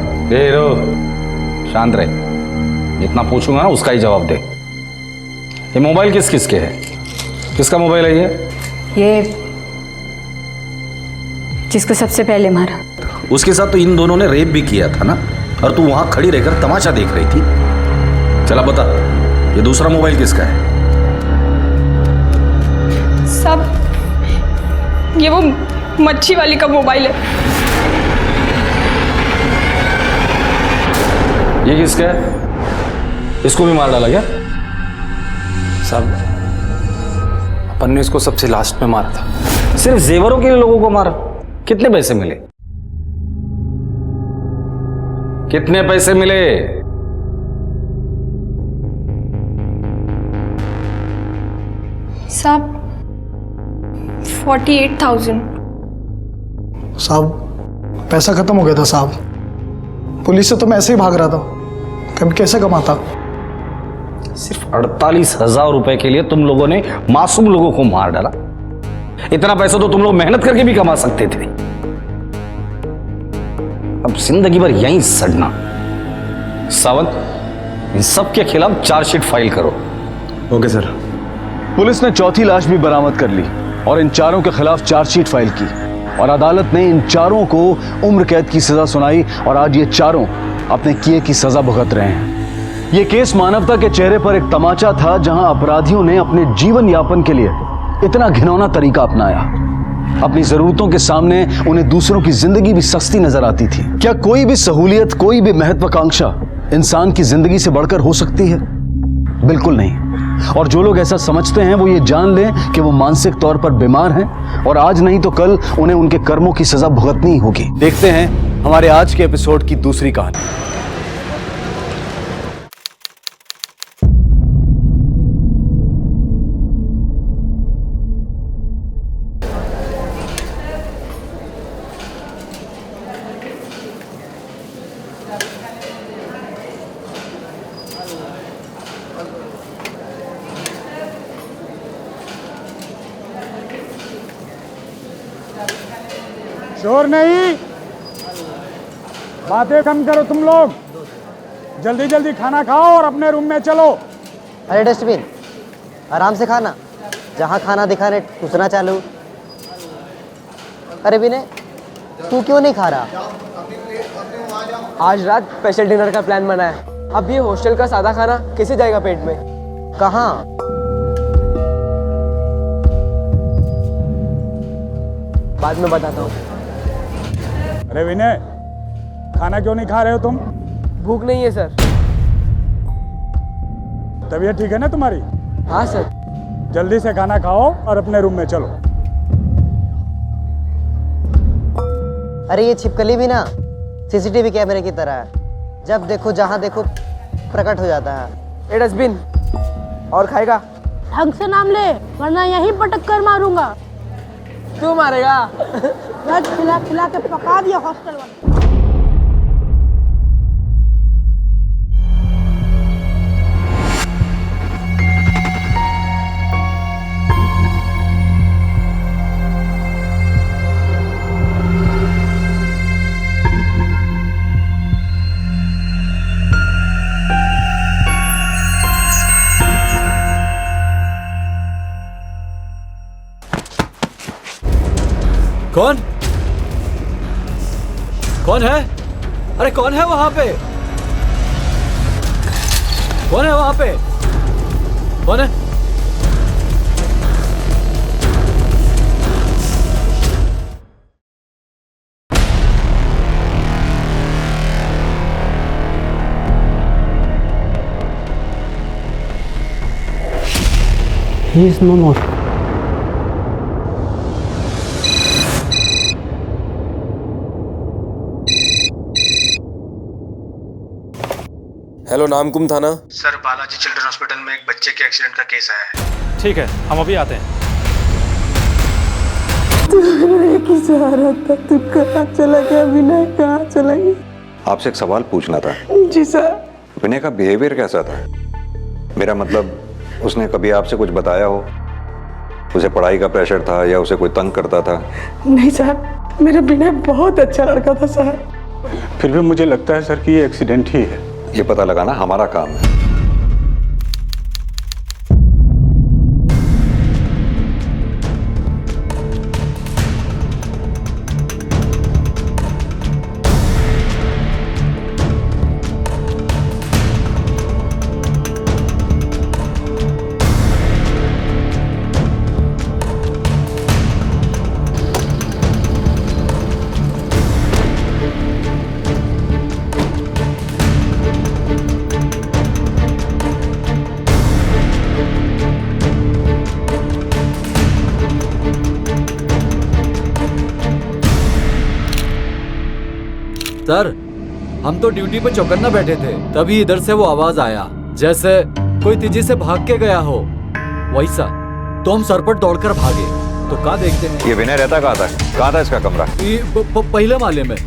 रो, शांत रहे, जितना पूछूंगा ना उसका ही जवाब दे। ये मोबाइल किस किस के है? किसका मोबाइल है ये जिसको सबसे पहले मारा। उसके साथ तो इन दोनों ने रेप भी किया था ना, और तू वहां खड़ी रहकर तमाशा देख रही थी। चला बता, ये दूसरा मोबाइल किसका है? सब ये वो मच्छी वाली का मोबाइल है। ये किसका है? इसको भी मार डाला क्या? सब अपन ने इसको सबसे लास्ट में मारा था। सिर्फ जेवरों के लिए लोगों को मारा? कितने पैसे मिले? कितने पैसे मिले? साहब 48,000। साहब पैसा खत्म हो गया था साहब। पुलिस से तो मैं ऐसे ही भाग रहा था, कभी कैसे कमाता। सिर्फ 48,000 रुपए के लिए तुम लोगों ने मासूम लोगों को मार डाला। इतना पैसा तो तुम लोग मेहनत करके भी कमा सकते थे। अब जिंदगी भर यहीं सड़ना। सावंत, इन सब के खिलाफ चार्जशीट फाइल करो। Okay sir. पुलिस ने चौथी लाश भी बरामद कर ली और इन चारों के खिलाफ चार्जशीट फाइल की, और अदालत ने इन चारों को उम्र कैद की सजा सुनाई, और आज ये चारों अपने किए की सजा भुगत रहे हैं। ये केस मानवता के चेहरे पर एक तमाचा था, जहां अपराधियों ने अपने जीवन यापन के लिए इतना घिनौना तरीका अपनाया। अपनी जरूरतों के सामने उन्हें दूसरों की जिंदगी भी सस्ती नजर आती थी। क्या कोई भी सहूलियत, कोई भी महत्वाकांक्षा इंसान की जिंदगी से बढ़कर हो सकती है? बिल्कुल नहीं। और जो लोग ऐसा समझते हैं वो ये जान लें कि वो मानसिक तौर पर बीमार हैं, और आज नहीं तो कल उन्हें उनके कर्मों की सजा भुगतनी होगी। देखते हैं हमारे आज के एपिसोड की दूसरी कहानी। शोर नहीं, बातें कम करो तुम लोग। जल्दी जल्दी खाना खाओ और अपने रूम में चलो। अरे डस्टबिन, आराम से खाना। जहाँ खाना दिखाने टूसना चालू। अरे विनय, तू क्यों नहीं खा रहा? आज रात स्पेशल डिनर का प्लान बना है। अब ये हॉस्टल का सादा खाना कैसे जाएगा पेट में? कहाँ? बाद में बताता हूँ। अरे विनय, खाना क्यों नहीं खा रहे हो तुम? भूख नहीं है सर। तबीयत ठीक है ना तुम्हारी? हाँ सर। जल्दी से खाना खाओ और अपने रूम में चलो। अरे ये छिपकली भी ना सीसीटीवी कैमरे की तरह है, जब देखो जहाँ देखो प्रकट हो जाता है। ए डस्टबिन, और खाएगा? ढंग से नाम ले, वरना यहीं पटक कर मारूंगा। क्यों मारेगा? खिला खिला के पका दिया हॉस्टल वाले। कौन? कौन है? अरे कौन है वहां पे? कौन है वहां पे? कौन है? He is no more. Hello, Namkum थाना। सर, बालाजी चिल्ड्रन हॉस्पिटल में एक बच्चे के एक्सीडेंट का केस आया है। ठीक है, हम अभी आते हैं। तू लेके जा रहा था, तू कहाँ चला गया विनय? कहाँ चला गया? आपसे एक सवाल पूछना था। जी सर। विनय का बिहेवियर कैसा था? मेरा मतलब, उसने कभी आपसे कुछ बताया हो? उसे पढ़ाई का प्रेशर था या उसे कोई तंग करता था? नहीं सर, मेरा विनय बहुत अच्छा लड़का था सर। फिर भी मुझे लगता है सर कि ये एक्सीडेंट ही है। ये पता लगाना हमारा काम है। सर, हम तो ड्यूटी पे चौकन्ना बैठे थे, तभी इधर से वो आवाज आया जैसे कोई तेजी से भाग के गया हो वैसा। तो हम सर पर दौड़कर भागे तो कहाँ देखते हैं ये विनय रहता कहाँ था? कहाँ था इसका कमरा? पहले माले में।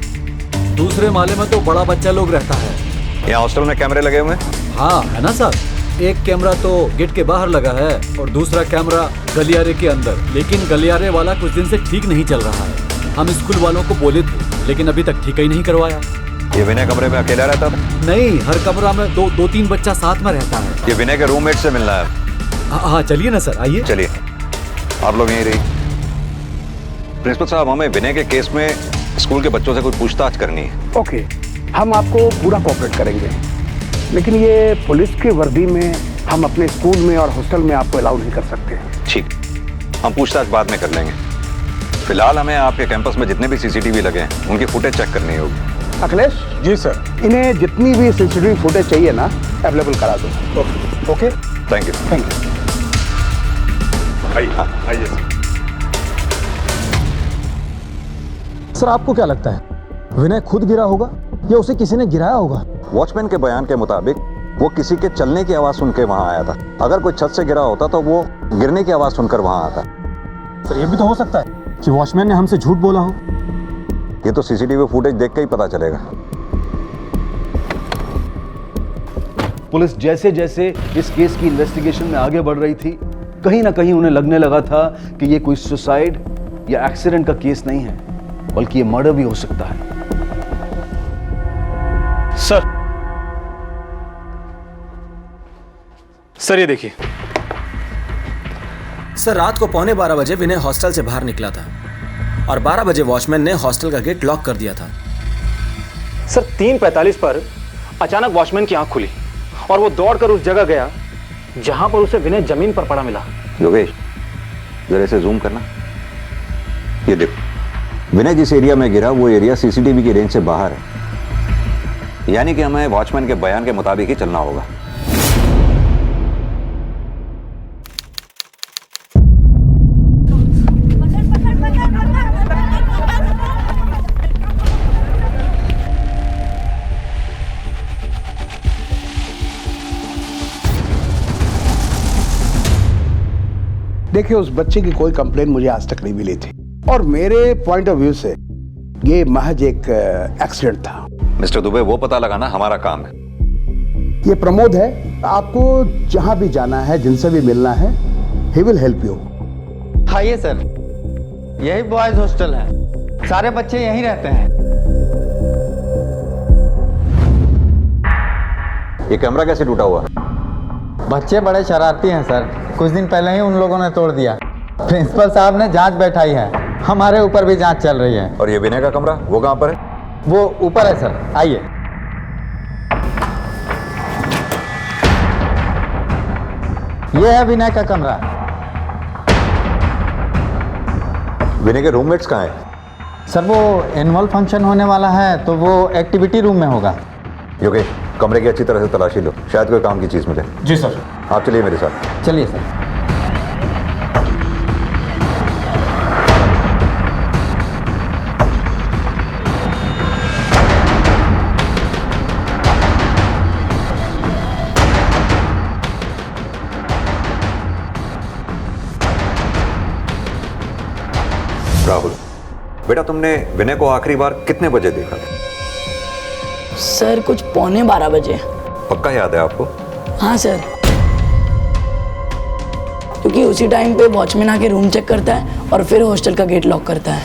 दूसरे माले में तो बड़ा बच्चा लोग रहता है। यहाँ हॉस्टल में कैमरे लगे हुए हैं? हाँ है ना सर। एक कैमरा तो गेट के बाहर लगा है और दूसरा कैमरा गलियारे के अंदर। लेकिन गलियारे वाला कुछ दिन से ठीक नहीं चल रहा है। हम स्कूल वालों को बोले थे लेकिन अभी तक ठीक ही नहीं करवाया। ये विनय कमरे में अकेला रहता था? नहीं, हर कमरा में दो तीन बच्चा साथ में रहता है। ये विनय के रूममेट से मिलना है। हाँ चलिए ना सर, आइए। चलिए, आप लोग यहीं रहिए। प्रिंसिपल साहब, हमें विनय के केस में स्कूल के बच्चों से कोई पूछताछ करनी है। ओके, हम आपको पूरा कोऑपरेट करेंगे, लेकिन ये पुलिस की वर्दी में हम अपने स्कूल में और हॉस्टल में आपको अलाउ नहीं कर सकते। ठीक, हम पूछताछ बाद में कर लेंगे। फिलहाल हमें आपके कैंपस में जितने भी सीसीटीवी लगे हैं उनकी फुटेज चेक करनी होगी। अखिलेश जी सर, इन्हें जितनी भी सीसीटीवी फुटेज चाहिए ना अवेलेबल करा दो। Okay, thank you. Thank you. आइए। सर, आपको क्या लगता है विनय खुद गिरा होगा या उसे किसी ने गिराया होगा? वॉचमैन के बयान के मुताबिक वो किसी के चलने की आवाज सुनकर वहां आया था। अगर कोई छत से गिरा होता तो वो गिरने की आवाज सुनकर वहां आता। सर, ये भी तो हो सकता है कि वॉचमैन ने हमसे झूठ बोला हो। ये तो सीसीटीवी फुटेज देख के ही पता चलेगा। पुलिस जैसे जैसे इस केस की इन्वेस्टिगेशन में आगे बढ़ रही थी, कहीं ना कहीं उन्हें लगने लगा था कि ये कोई सुसाइड या एक्सीडेंट का केस नहीं है, बल्कि ये मर्डर भी हो सकता है। सर, ये देखिए। सर, रात को 11:15 बजे विनय हॉस्टल से बाहर निकला था और 12 बजे वॉचमैन ने हॉस्टल का गेट लॉक कर दिया था। सर, 3:45 पर अचानक वॉचमैन की आंख खुली और वो दौड़कर उस जगह गया जहां पर उसे विनय जमीन पर पड़ा मिला। योगेश, जरा इसे जूम करना। ये देखो, विनय जिस एरिया में गिरा वो एरिया सीसीटीवी की रेंज से बाहर है, यानी कि हमें वॉचमैन के बयान के मुताबिक ही चलना होगा। देखिए, उस बच्चे की कोई कंप्लेन मुझे आज तक नहीं मिली थी और मेरे पॉइंट ऑफ व्यू से ये महज एक एक्सीडेंट था। मिस्टर दुबे, वो पता लगाना हमारा काम है। ये प्रमोद है, आपको जहां भी जाना है, जिनसे भी मिलना है, ही विल हेल्प यू। आइए सर, यही बॉयज हॉस्टल है, सारे बच्चे यहीं रहते हैं। ये कैमरा कैसे टूटा हुआ? बच्चे बड़े शरारती हैं सर, कुछ दिन पहले ही उन लोगों ने तोड़ दिया। प्रिंसिपल साहब ने जांच बैठाई है, हमारे ऊपर भी जांच चल रही है। और ये विनय का कमरा, वो कहाँ पर है? वो ऊपर है सर, आइए। ये है विनय का कमरा। विनय के रूममेट्स कहाँ हैं? सर वो एनुअल फंक्शन होने वाला है तो वो एक्टिविटी रूम में होगा। योगेश, कमरे की अच्छी तरह से तलाशी लो, शायद कोई काम की चीज मिले। जी सर। आप चलिए मेरे साथ। चलिए सर। राहुल, बेटा तुमने विनय को आखिरी बार कितने बजे देखा था? सर कुछ 11:45 बजे। पक्का याद है आपको? हाँ सर, क्योंकि उसी टाइम पे वॉचमैन आके रूम चेक करता है और फिर हॉस्टल का गेट लॉक करता है।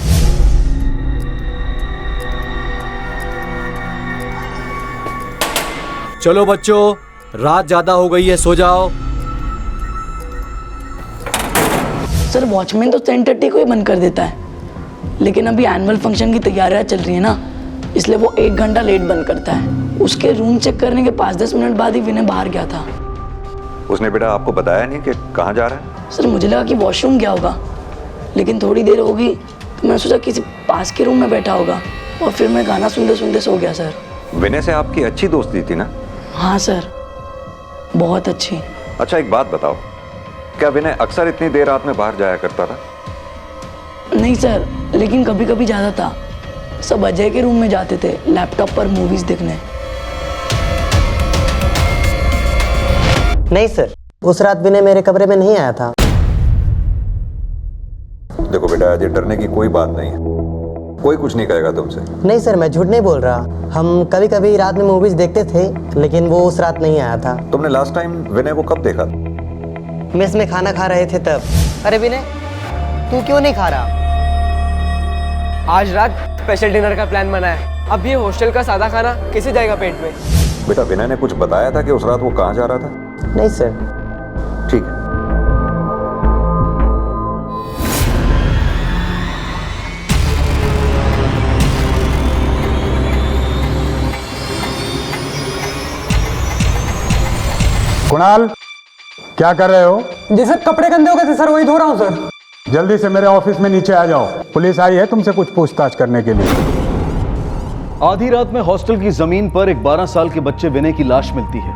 चलो बच्चों, रात ज्यादा हो गई है, सो जाओ। सर वॉचमैन तो 10:30 को ही बंद कर देता है, लेकिन अभी एनुअल फंक्शन की तैयारियां चल रही है ना, इसलिए वो 1 घंटा लेट बंद करता है। उसके रूम चेक करने के 5-10 मिनट बाद ही विनय बाहर गया था। उसने बेटा आपको बताया नहीं कि कहाँ जा रहा है? सर मुझे लगा कि वॉशरूम गया होगा, लेकिन थोड़ी देर होगी तो मैं सोचा किसी पास के रूम में बैठा होगा और फिर मैं गाना सुनते सुनते सो गया सर। विनय से आपकी अच्छी दोस्ती थी ना? हाँ सर, बहुत अच्छी। अच्छा एक बात बताओ, क्या विनय अक्सर इतनी देर रात में बाहर जाया करता था? नहीं सर, लेकिन कभी कभी जाता था। सब अजय के रूम में जाते थे लैपटॉप पर मूवीज देखने। नहीं सर, उस रात विनय मेरे कमरे में नहीं आया था। देखो बेटा, आज डरने की कोई बात नहीं है, कोई कुछ नहीं कहेगा तुमसे। नहीं सर, मैं झूठ नहीं बोल रहा। हम कभी कभी रात में मूवीज देखते थे, लेकिन वो उस रात नहीं आया था। तुमने लास्ट टाइम विनय को कब देखा? मेस में खाना खा रहे थे तब। अरे विनय, तू क्यों नहीं खा रहा? आज रात स्पेशल डिनर का प्लान बना है। अब ये हॉस्टल का सादा खाना कैसे जाएगा पेट में? बेटा विनय ने कुछ बताया था कि उस रात वो कहाँ जा रहा था? नहीं सर। ठीक है। कुणाल, क्या कर रहे हो? जी सर, कपड़े गंदे हो गए थे सर, वही धो रहा हूँ सर। जल्दी से मेरे ऑफिस में नीचे आ जाओ, पुलिस आई है तुमसे कुछ पूछताछ करने के लिए। आधी रात में हॉस्टल की जमीन पर एक 12 साल के बच्चे विनय की लाश मिलती है।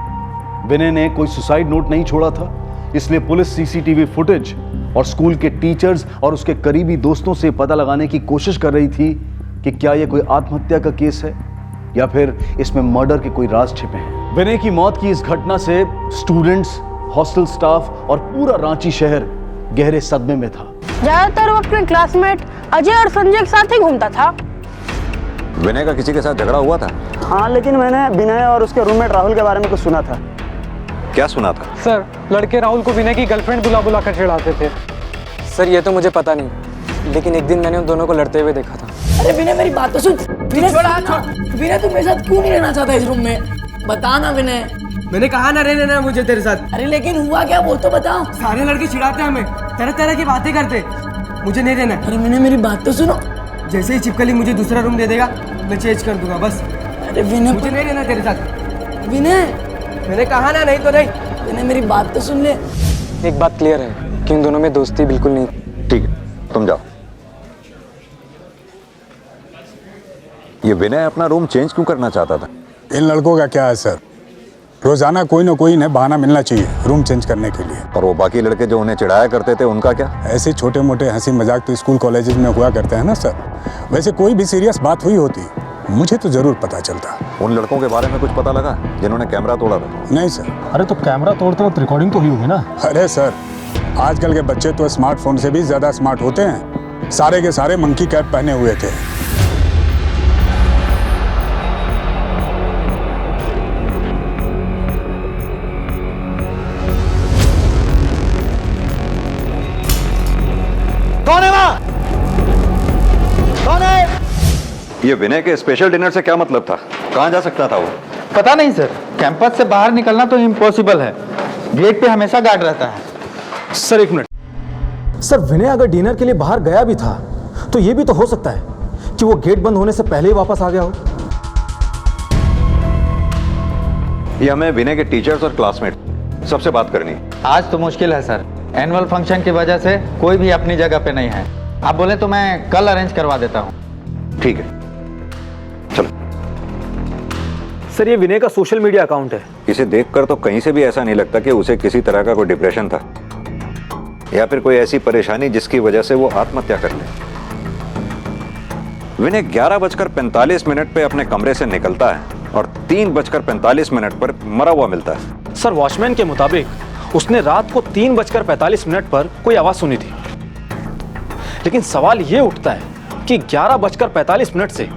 विनय ने कोई सुसाइड नोट नहीं छोड़ा था, इसलिए पुलिस सीसीटीवी फुटेज और स्कूल के टीचर्स और उसके करीबी दोस्तों से पता लगाने की कोशिश कर रही थी कि क्या यह कोई आत्महत्या का केस है या फिर इसमें मर्डर के कोई राज छिपे हैं। विनय की मौत की इस घटना से स्टूडेंट्स, हॉस्टल स्टाफ और पूरा रांची शहर गहरे सदमे में था। ज्यादातर वो अपने क्लासमेट अजय और संजय के साथ ही घूमता था। विनय का किसी के साथ झगड़ा हुआ था? हाँ, लेकिन मैंने विनय और उसके रूममेट राहुल के बारे में कुछ सुना था। क्या सुना था? सर लड़के राहुल को विनय की गर्लफ्रेंड बुला कर चिढ़ाते थे। सर ये तो मुझे पता नहीं, लेकिन एक दिन मैंने उन दोनों को लड़ते हुए देखा था। अरे विनय मेरी बात तो सुन। विनय विनय तू मेरे साथ क्यों नहीं रहना चाहता इस रूम में? बता ना विनय। मैंने कहा ना रहने ना मुझे तेरे साथ। अरे लेकिन हुआ क्या, वो तो बताओ। सारे लड़के चिढ़ाते हमें, तरह तरह की बातें करते, मुझे नहीं रहना। अरे विनय मेरी बात तो सुनो। जैसे ही छिपकली मुझे दूसरा रूम दे देगा मैं चेंज कर दूंगा बस। अरे विनय मुझे नहीं रहना तेरे साथ। विनय मैंने कहा ना, नहीं तो नहीं। विनय मेरी बात तो सुन ले। एक बात क्लियर है कि उन दोनों में दोस्ती बिल्कुल नहीं। ठीक है, तुम जाओ। ये विनय अपना रूम चेंज क्यों करना चाहता था? इन लड़कों का क्या है सर, रोजाना कोई ना कोई इन्हें बहाना मिलना चाहिए रूम चेंज करने के लिए। और वो बाकी लड़के जो उन्हें चिढ़ाया करते थे उनका क्या? ऐसे छोटे मोटे हंसी मजाक तो स्कूल कॉलेजेस में हुआ करते हैं ना सर। वैसे कोई भी सीरियस बात हुई होती मुझे तो जरूर पता चलता। उन लड़कों के बारे में कुछ पता लगा जिन्होंने कैमरा तोड़ा था? नहीं सर। अरे तो कैमरा तोड़ते वक्त रिकॉर्डिंग तो हुई होगी ना? अरे सर, आजकल के बच्चे तो स्मार्टफोन से भी ज्यादा स्मार्ट होते हैं। सारे के सारे मंकी कैप पहने हुए थे। कौन है वहां? कौन है? ये विनय के स्पेशल डिनर से क्या मतलब था? कहां जा सकता था वो? पता नहीं सर, कैंपस से बाहर निकलना तो इम्पॉसिबल है। गेट पे हमेशा गार्ड रहता है। सर एक मिनट सर, विनय अगर डिनर के लिए बाहर गया भी था तो ये भी तो हो सकता है कि वो गेट बंद होने से पहले ही वापस आ गया हो? ये हमें विनय के टीचर्स और क्लासमेट सबसे बात करनी है। आज तो मुश्किल है सर, एनुअल फंक्शन की वजह से कोई भी अपनी जगह पे नहीं है। आप बोले तो मैं कल अरेंज करवा देता हूँ। ठीक है, चलो। सर ये विनय का सोशल मीडिया अकाउंट है। इसे देखकर तो कहीं से भी ऐसा नहीं लगता कि उसे किसी तरह का कोई डिप्रेशन था या फिर कोई ऐसी परेशानी जिसकी वजह से वो आत्महत्या कर ले। विनय 11:45 पे अपने कमरे से निकलता है और 3:45 पर मरा हुआ मिलता है। सर वॉचमैन के मुताबिक उसने रात को 3:45 पर कोई आवाज सुनी थी, लेकिन सवाल यह उठता है कि 11:45 से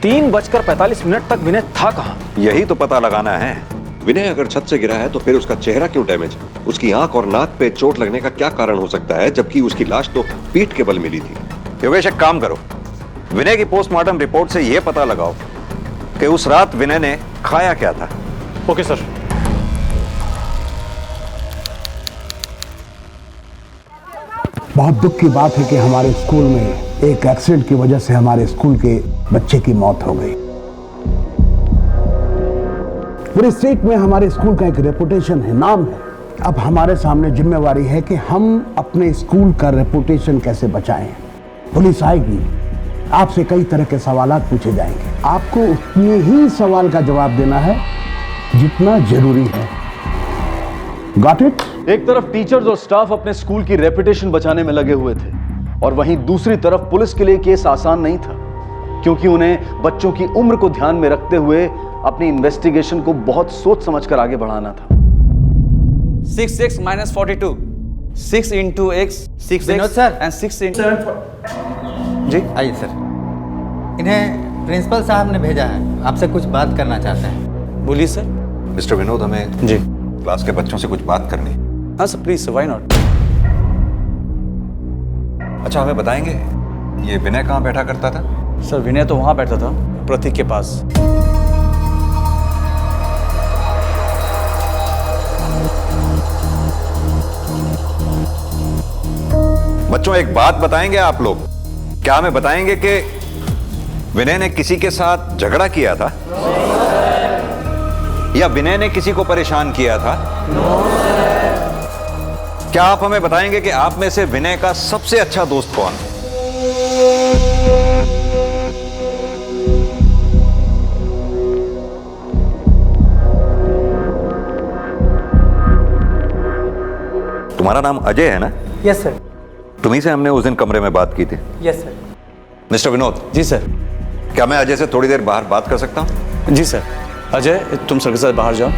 3:45 तक विनय था कहां? यही तो पता लगाना है। विनय अगर छत से गिरा है तो फिर उसका चेहरा क्यों डैमेज है? उसकी आंख और नाक पे चोट लगने का क्या कारण हो सकता है, जबकि उसकी लाश तो पीठ के बल मिली थी? योगेश एक काम करो, विनय की पोस्टमार्टम रिपोर्ट से यह पता लगाओ कि उस रात विनय ने खाया क्या था। Okay sir. बहुत दुख की बात है कि हमारे स्कूल में एक एक्सीडेंट की वजह से हमारे स्कूल के बच्चे की मौत हो गई। पूरे स्टेट में हमारे स्कूल का एक रेपुटेशन है, नाम है। अब हमारे सामने जिम्मेवारी है कि हम अपने स्कूल का रेपुटेशन कैसे बचाएं। पुलिस आएगी, आपसे कई तरह के सवालात पूछे जाएंगे, आपको उतने ही सवाल का जवाब देना है जितना जरूरी है। Got it? एक तरफ टीचर्स और स्टाफ अपने स्कूल की रेपुटेशन बचाने में लगे हुए थे और वहीं दूसरी तरफ पुलिस के लिए केस आसान नहीं था, क्योंकि उन्हें बच्चों की उम्र को ध्यान में रखते हुए अपनी इन्वेस्टिगेशन को बहुत सोच समझकर आगे बढ़ाना था। 6x - 42, 6 into x, 6x Vinod sir and 6 into जी आइए सर। इन्हें प्रिंसिपल साहब ने भेजा है, आपसे कुछ बात करना चाहते हैं। बोलिए सर। मिस्टर विनोद, हमें जी क्लास के बच्चों से कुछ बात करनी है। हाँ सर प्लीज, व्हाई नॉट। अच्छा हमें बताएंगे ये विनय कहाँ बैठा करता था? सर विनय तो वहां बैठा था, प्रतीक के पास। बच्चों एक बात बताएंगे आप लोग, क्या हमें बताएंगे कि विनय ने किसी के साथ झगड़ा किया था या विनय ने किसी को परेशान किया था? क्या आप हमें बताएंगे कि आप में से विनय का सबसे अच्छा दोस्त कौन है? तुम्हारा नाम अजय है ना? Yes sir. तुम्ही से हमने उस दिन कमरे में बात की थी। Yes sir. मिस्टर विनोद। जी सर। क्या मैं अजय से थोड़ी देर बाहर बात कर सकता हूं? जी सर। अजय तुम सर के साथ बाहर जाओ।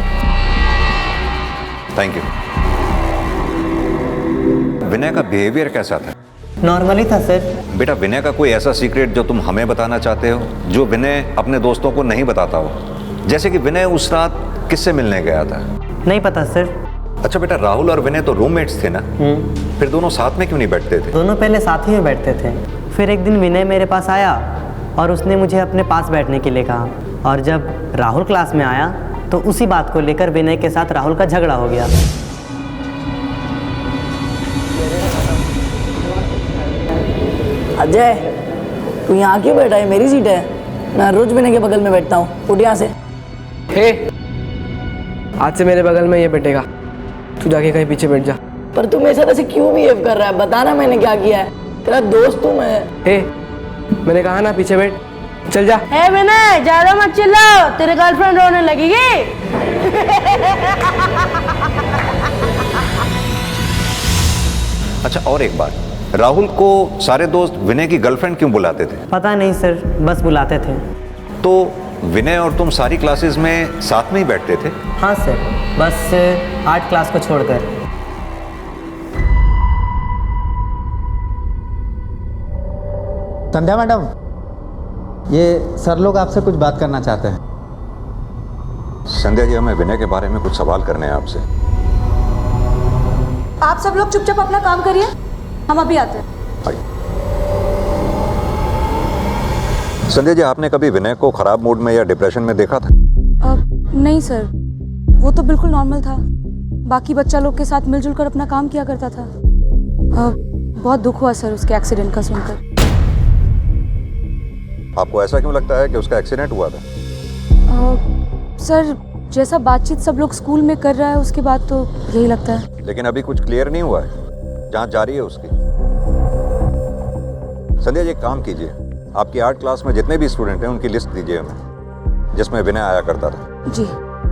Thank you. विनय का बिहेवियर कैसा था? नॉर्मली था सर। बेटा विनय का कोई ऐसा सीक्रेट जो तुम हमें बताना चाहते हो, जो विनय अपने दोस्तों को नहीं बताता हो? जैसे कि विनय उस रात किससे मिलने गया था? नहीं पता सर। अच्छा बेटा, राहुल और विनय तो रूममेट्स थे ना, फिर दोनों साथ में क्यों नहीं बैठते थे? दोनों पहले साथ ही में बैठते थे, फिर एक दिन विनय मेरे पास आया और उसने मुझे अपने पास बैठने के लिए कहा, और जब राहुल क्लास में आया तो उसी बात को लेकर विनय के साथ राहुल का झगड़ा हो गया। अजय तू यहाँ क्यों बैठा है? मेरी सीट है, मैं रोज विनय के बगल में बैठता हूँ। उठ यहाँ से। आज से मेरे बगल में ये बैठेगा, तू जाके कहीं पीछे बैठ जा। पर तू मेरे साथ ऐसे क्यों बिहेव कर रहा है? बताना मैंने क्या किया है? तेरा दोस्त हूँ मैं। मैंने कहा ना पीछे बैठ, चल जा। हे विनय ज्यादा मत चिल्लाओ, तेरे गर्लफ्रेंड रोने लगेगी। अच्छा और एक बात, राहुल को सारे दोस्त विनय की गर्लफ्रेंड क्यों बुलाते थे? पता नहीं सर, बस बुलाते थे। तो विनय और तुम सारी क्लासेस में साथ में ही बैठते थे? हाँ सर, बस 8 क्लास को छोड़कर। संध्या मैडम, ये सर लोग आपसे कुछ बात करना चाहते हैं। संध्या जी, हमें विनय के बारे में कुछ सवाल करने हैं आपसे। आप सब लोग चुपचाप अपना काम करिए, हम अभी आते हैं। संध्या जी, आपने कभी विनय को खराब मूड में या डिप्रेशन में देखा था? नहीं सर, वो तो बिल्कुल नॉर्मल था। बाकी बच्चा लोग के साथ मिलजुल कर अपना काम किया करता था। बहुत दुख हुआ सर उसके एक्सीडेंट का सुनकर। आपको ऐसा क्यों लगता है कि उसका एक्सीडेंट हुआ था? सर, जैसा बातचीत सब लोग स्कूल में कर रहा है उसके बाद तो यही लगता है। लेकिन अभी कुछ क्लियर नहीं हुआ है, जांच जारी है उसकी। संध्या जी, एक काम कीजिए, आपकी आर्ट क्लास में जितने भी स्टूडेंट हैं उनकी लिस्ट दीजिए हमें, जिसमें विनय आया करता था। जी।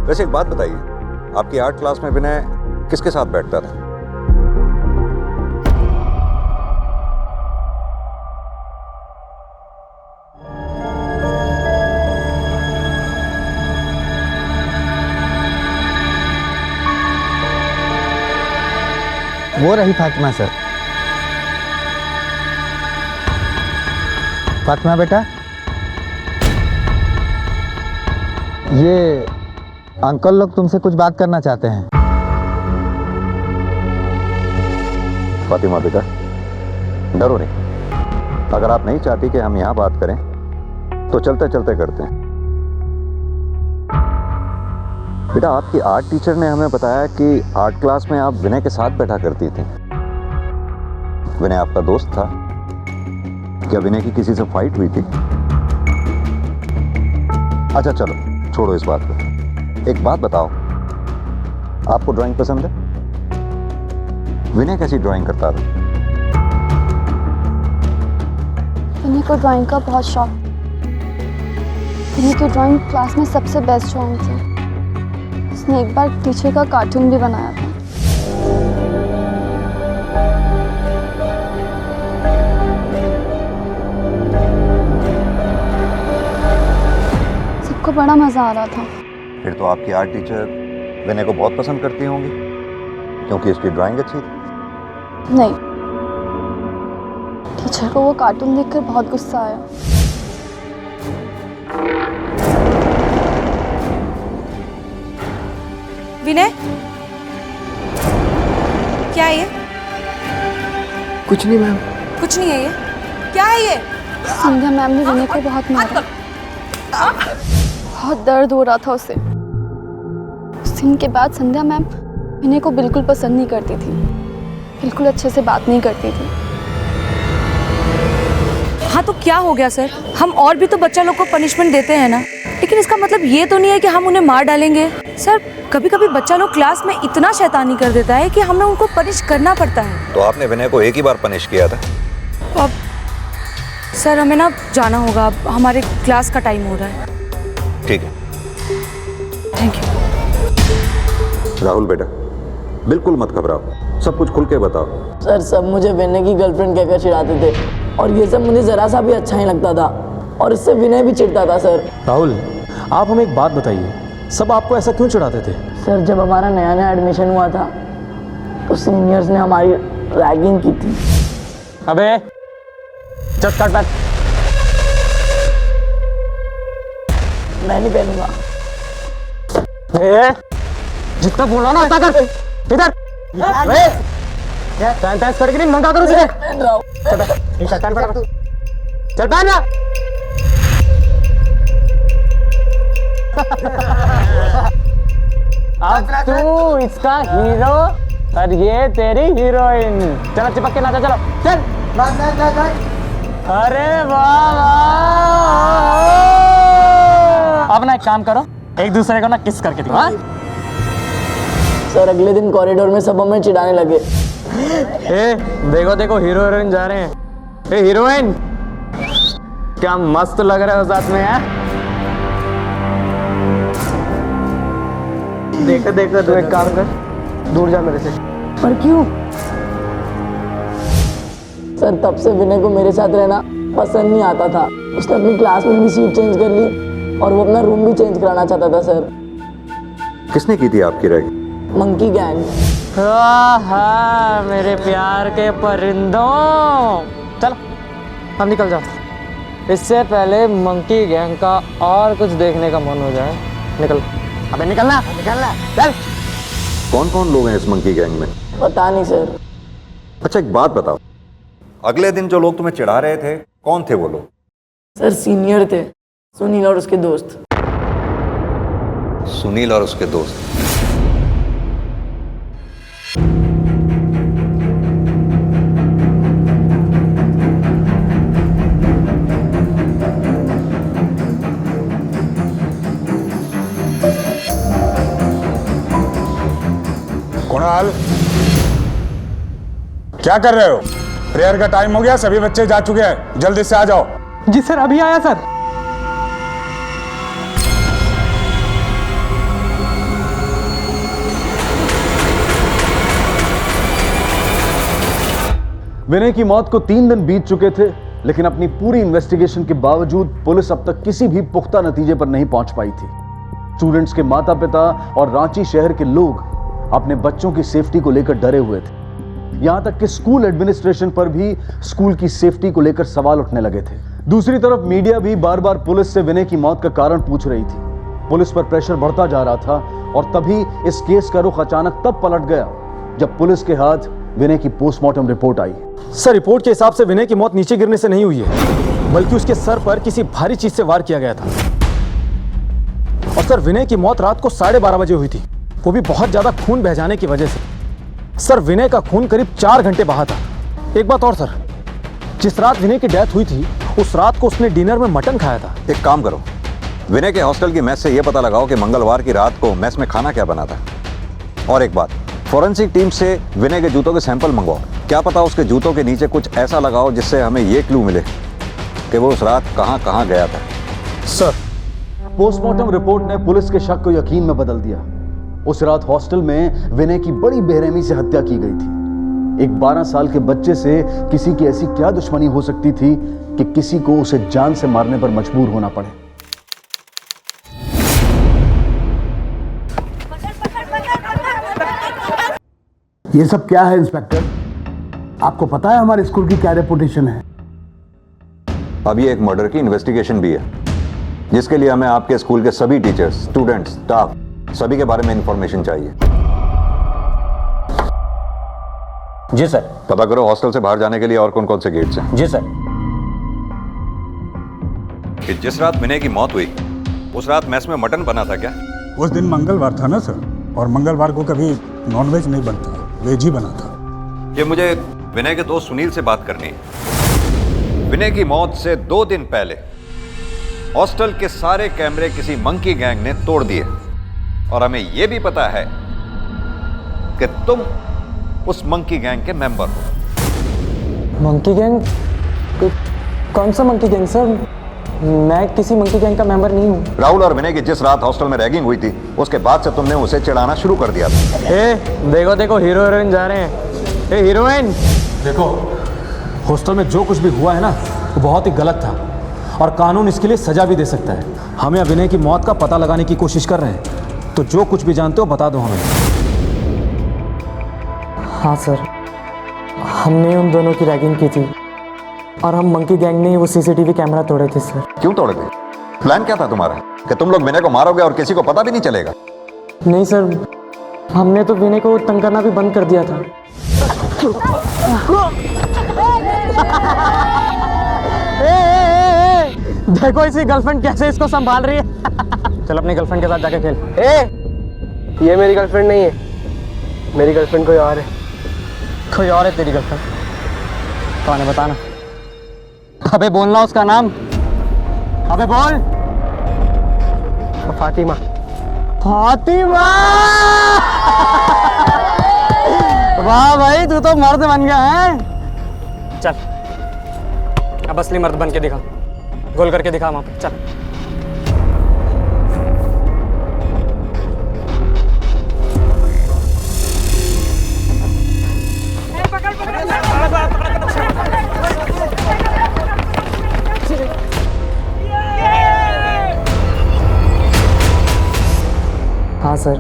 वैसे एक बात बताइए, आपकी आर्ट क्लास में विनय किसके साथ बैठता था? वो रही फातिमा सर। फातिमा बेटा, ये अंकल लोग तुमसे कुछ बात करना चाहते हैं। फातिमा बेटा, डरो नहीं। अगर आप नहीं चाहती कि हम यहाँ बात करें तो चलते चलते करते हैं। बेटा, आपकी आर्ट टीचर ने हमें बताया कि आर्ट क्लास में आप विनय के साथ बैठा करती थी। विनय आपका दोस्त था? क्या विनय की किसी से फाइट हुई थी? अच्छा चलो, छोड़ो इस बात को। एक बात बताओ, आपको ड्राइंग पसंद है? विनय कैसी ड्राइंग करता था? विनय को ड्राइंग का बहुत शौक। विनय की ड्राइंग क्लास में सबसे बेस्ट ड्राइंग थी। उसने एक बार टीचर का कार्टून भी बनाया था। सबको बड़ा मजा आ रहा था। फिर तो आपकी आर्ट टीचर विनय को बहुत पसंद करती होंगी, क्योंकि इसकी ड्राइंग अच्छी थी। नहीं, टीचर को वो कार्टून देखकर बहुत गुस्सा आया। विनय, क्या है ये? कुछ नहीं मैम। कुछ नहीं है ये? क्या है ये? संध्या मैम ने विनय को बहुत मारा। बहुत दर्द हो रहा था उसे। उस दिन के बाद संध्या मैम विनय को बिल्कुल पसंद नहीं करती थी, बिल्कुल अच्छे से बात नहीं करती थी। हाँ तो क्या हो गया सर? हम और भी तो बच्चा लोग को पनिशमेंट देते हैं ना, लेकिन इसका मतलब ये तो नहीं है कि हम उन्हें मार डालेंगे। सर, कभी कभी बच्चा लोग क्लास में इतना शैतानी कर देता है कि हमें उनको पनिश करना पड़ता है। तो आपने विनय को एक ही बार पनिश किया था? अब सर, हमें ना जाना होगा, अब हमारे क्लास का टाइम हो रहा है। ठीक है। Thank you. राहुल बेटा, बिल्कुल मत घबराओ, सब कुछ खुल के बताओ। सर, सब मुझे विनय की गर्लफ्रेंड कहकर चिढ़ाते थे और ये सब मुझे जरा सा भी अच्छा नहीं लगता था और इससे विनय भी चिढ़ता था। सर राहुल, आप हमें एक बात बताइए, सब आपको ऐसा क्यों चिढ़ाते थे? सर, जब हमारा नया नया एडमिशन हुआ था तो सीनियर्स ने हमारी रैगिंग की थी। अबे चल कट बैठ। मैं नहीं पहनूंगा। जितना बोला ना उतना कर। इधर तैस करके नहीं मंगा करो तुझे। चल पहन ना। अब तू इसका हीरो और ये तेरी हीरोइन। चलो चिपक के नाचा, चलो चल। अरे वाह वाह। अब ना एक काम करो, एक दूसरे को ना किस करके दिखाओ। हाँ? सर, अगले दिन कॉरिडोर में सब हमें चिढ़ाने लगे। ए, देखो देखो हीरो हीरोइन जा रहे हैं। ए हीरोइन, क्या मस्त लग रहा है साथ में यार। देखो देखो, तू एक काम कर, दूर जा मेरे से। पर क्यों? सर, तब से विनय को मेरे साथ रहना पसंद नहीं आता था। उसने अपनी क्लास में भी सीट चेंज कर ली और वो अपना रूम भी चेंज कराना चाहता था। सर, किसने की थी आपकी रैगिंग? Monkey gang. हाँ, मेरे प्यार के परिंदों, चल हम निकल जाओ। इससे पहले मंकी गैंग का और कुछ देखने का मन हो जाए। निकल। अबे निकलना, निकलना, चल। कौन कौन लोग हैं इस मंकी गैंग में? पता नहीं सर। अच्छा एक बात बताओ, अगले दिन जो लोग तुम्हें चिढ़ा रहे थे, कौन थे वो लोग? सर, सीनियर थे, सुनील और उसके दोस्त। सुनील और उसके दोस्त। विशाल, क्या कर रहे हो? प्रेयर का टाइम हो गया, सभी बच्चे जा चुके हैं, जल्दी से आ जाओ। जी सर, अभी आया सर। विनय की मौत को 3 दिन बीत चुके थे, लेकिन अपनी पूरी इन्वेस्टिगेशन के बावजूद पुलिस अब तक किसी भी पुख्ता नतीजे पर नहीं पहुंच पाई थी। स्टूडेंट्स के माता पिता और रांची शहर के लोग अपने बच्चों की सेफ्टी को लेकर डरे हुए थे। यहां तक कि स्कूल एडमिनिस्ट्रेशन पर भी स्कूल की सेफ्टी को लेकर सवाल उठने लगे थे। दूसरी तरफ मीडिया भी बार बार पुलिस से विनय की मौत का कारण पूछ रही थी। पुलिस पर प्रेशर बढ़ता जा रहा था और तभी इस केस का रुख अचानक तब पलट गया जब पुलिस के हाथ विनय की पोस्टमार्टम रिपोर्ट आई। सर, रिपोर्ट के हिसाब से विनय की मौत नीचे गिरने से नहीं हुई है, बल्कि उसके सर पर किसी भारी चीज से वार किया गया था। और सर, विनय की मौत रात को 12:30 बजे हुई थी, वो भी बहुत ज्यादा खून बह जाने की वजह से। सर, विनय का खून करीब 4 घंटे बहा था। एक बात और सर, जिस रात विनय की डेथ हुई थी उस रात को उसने डिनर में मटन खाया था। एक काम करो, विनय के हॉस्टल की मेस से यह पता लगाओ कि मंगलवार की रात को मेस में खाना क्या बना था। और एक बात, फॉरेंसिक टीम से विनय के जूतों के सैंपल मंगवाओ। क्या पता उसके जूतों के नीचे कुछ ऐसा लगाओ जिससे हमें यह क्लू मिले कि वो उस रात कहां कहां गया था। सर, पोस्टमार्टम रिपोर्ट ने पुलिस के शक को यकीन में बदल दिया। उस रात हॉस्टल में विनय की बड़ी बेरहमी से हत्या की गई थी। एक 12 साल के बच्चे से किसी की ऐसी क्या दुश्मनी हो सकती थी कि किसी को उसे जान से मारने पर मजबूर होना पड़े। ये सब क्या है इंस्पेक्टर? आपको पता है हमारे स्कूल की क्या रेपुटेशन है? अभी एक मर्डर की इन्वेस्टिगेशन भी है, जिसके लिए हमें आपके स्कूल के सभी टीचर्स, स्टूडेंट्स, स्टाफ सभी के बारे में इंफॉर्मेशन चाहिए। जी सर। पता करो हॉस्टल से बाहर जाने के लिए और कौन कौन से गेट्स हैं। जी सर। कि जिस रात विनय की मौत हुई उस रात मेस में मटन बना था क्या? उस दिन मंगलवार था ना सर, और मंगलवार को कभी नॉनवेज नहीं बनता, वेज ही बना था। ये मुझे विनय के दोस्त सुनील से बात करनी है। विनय की मौत से 2 दिन पहले हॉस्टल के सारे कैमरे किसी मंकी गैंग ने तोड़ दिए और हमें यह भी पता है कि तुम उस मंकी गैंग के मेंबर हो। Monkey gang? कौन सा मंकी गैंग सर? मैं किसी मंकी गैंग का मेंबर नहीं हूँ। राहुल और विनय की जिस रात हॉस्टल में रैगिंग हुई थी उसके बाद से तुमने उसे चिढ़ाना शुरू कर दिया था। देखो देखो, हीरो हीरोइन जा रहे हैं। हीरोइन देखो, हॉस्टल में जो कुछ भी हुआ है ना वो बहुत ही गलत था और कानून इसके लिए सजा भी दे सकता है। हम यहाँ विनय की मौत का पता लगाने की कोशिश कर रहे हैं, तो जो कुछ भी जानते हो बता दो हमें। हाँ सर, हमने उन दोनों की रैगिंग की थी और हम मंकी गैंग ने वो सीसीटीवी कैमरा तोड़े थे सर। क्यों तोड़े थे? प्लान क्या था तुम्हारा कि तुम लोग विनय को मारोगे और किसी को पता भी नहीं चलेगा? नहीं सर, हमने तो विनय को तंग करना भी बंद कर दिया था। देखो इसकी गर्लफ्रेंड कैसे इसको संभाल रही है। चल अपनी गर्लफ्रेंड के साथ जाके खेल। ये मेरी गर्लफ्रेंड नहीं है, मेरी गर्लफ्रेंड कोई और है। कोई और है तेरी गर्लफ्रेंड? कौन है बताना। अबे बोलना उसका नाम, अबे बोल। फातिमा। फातिमा! वाह भाई, तू तो मर्द बन गया है। चल अब असली मर्द बन के दिखा, गोल करके दिखा वहां पे। चल हाँ सर,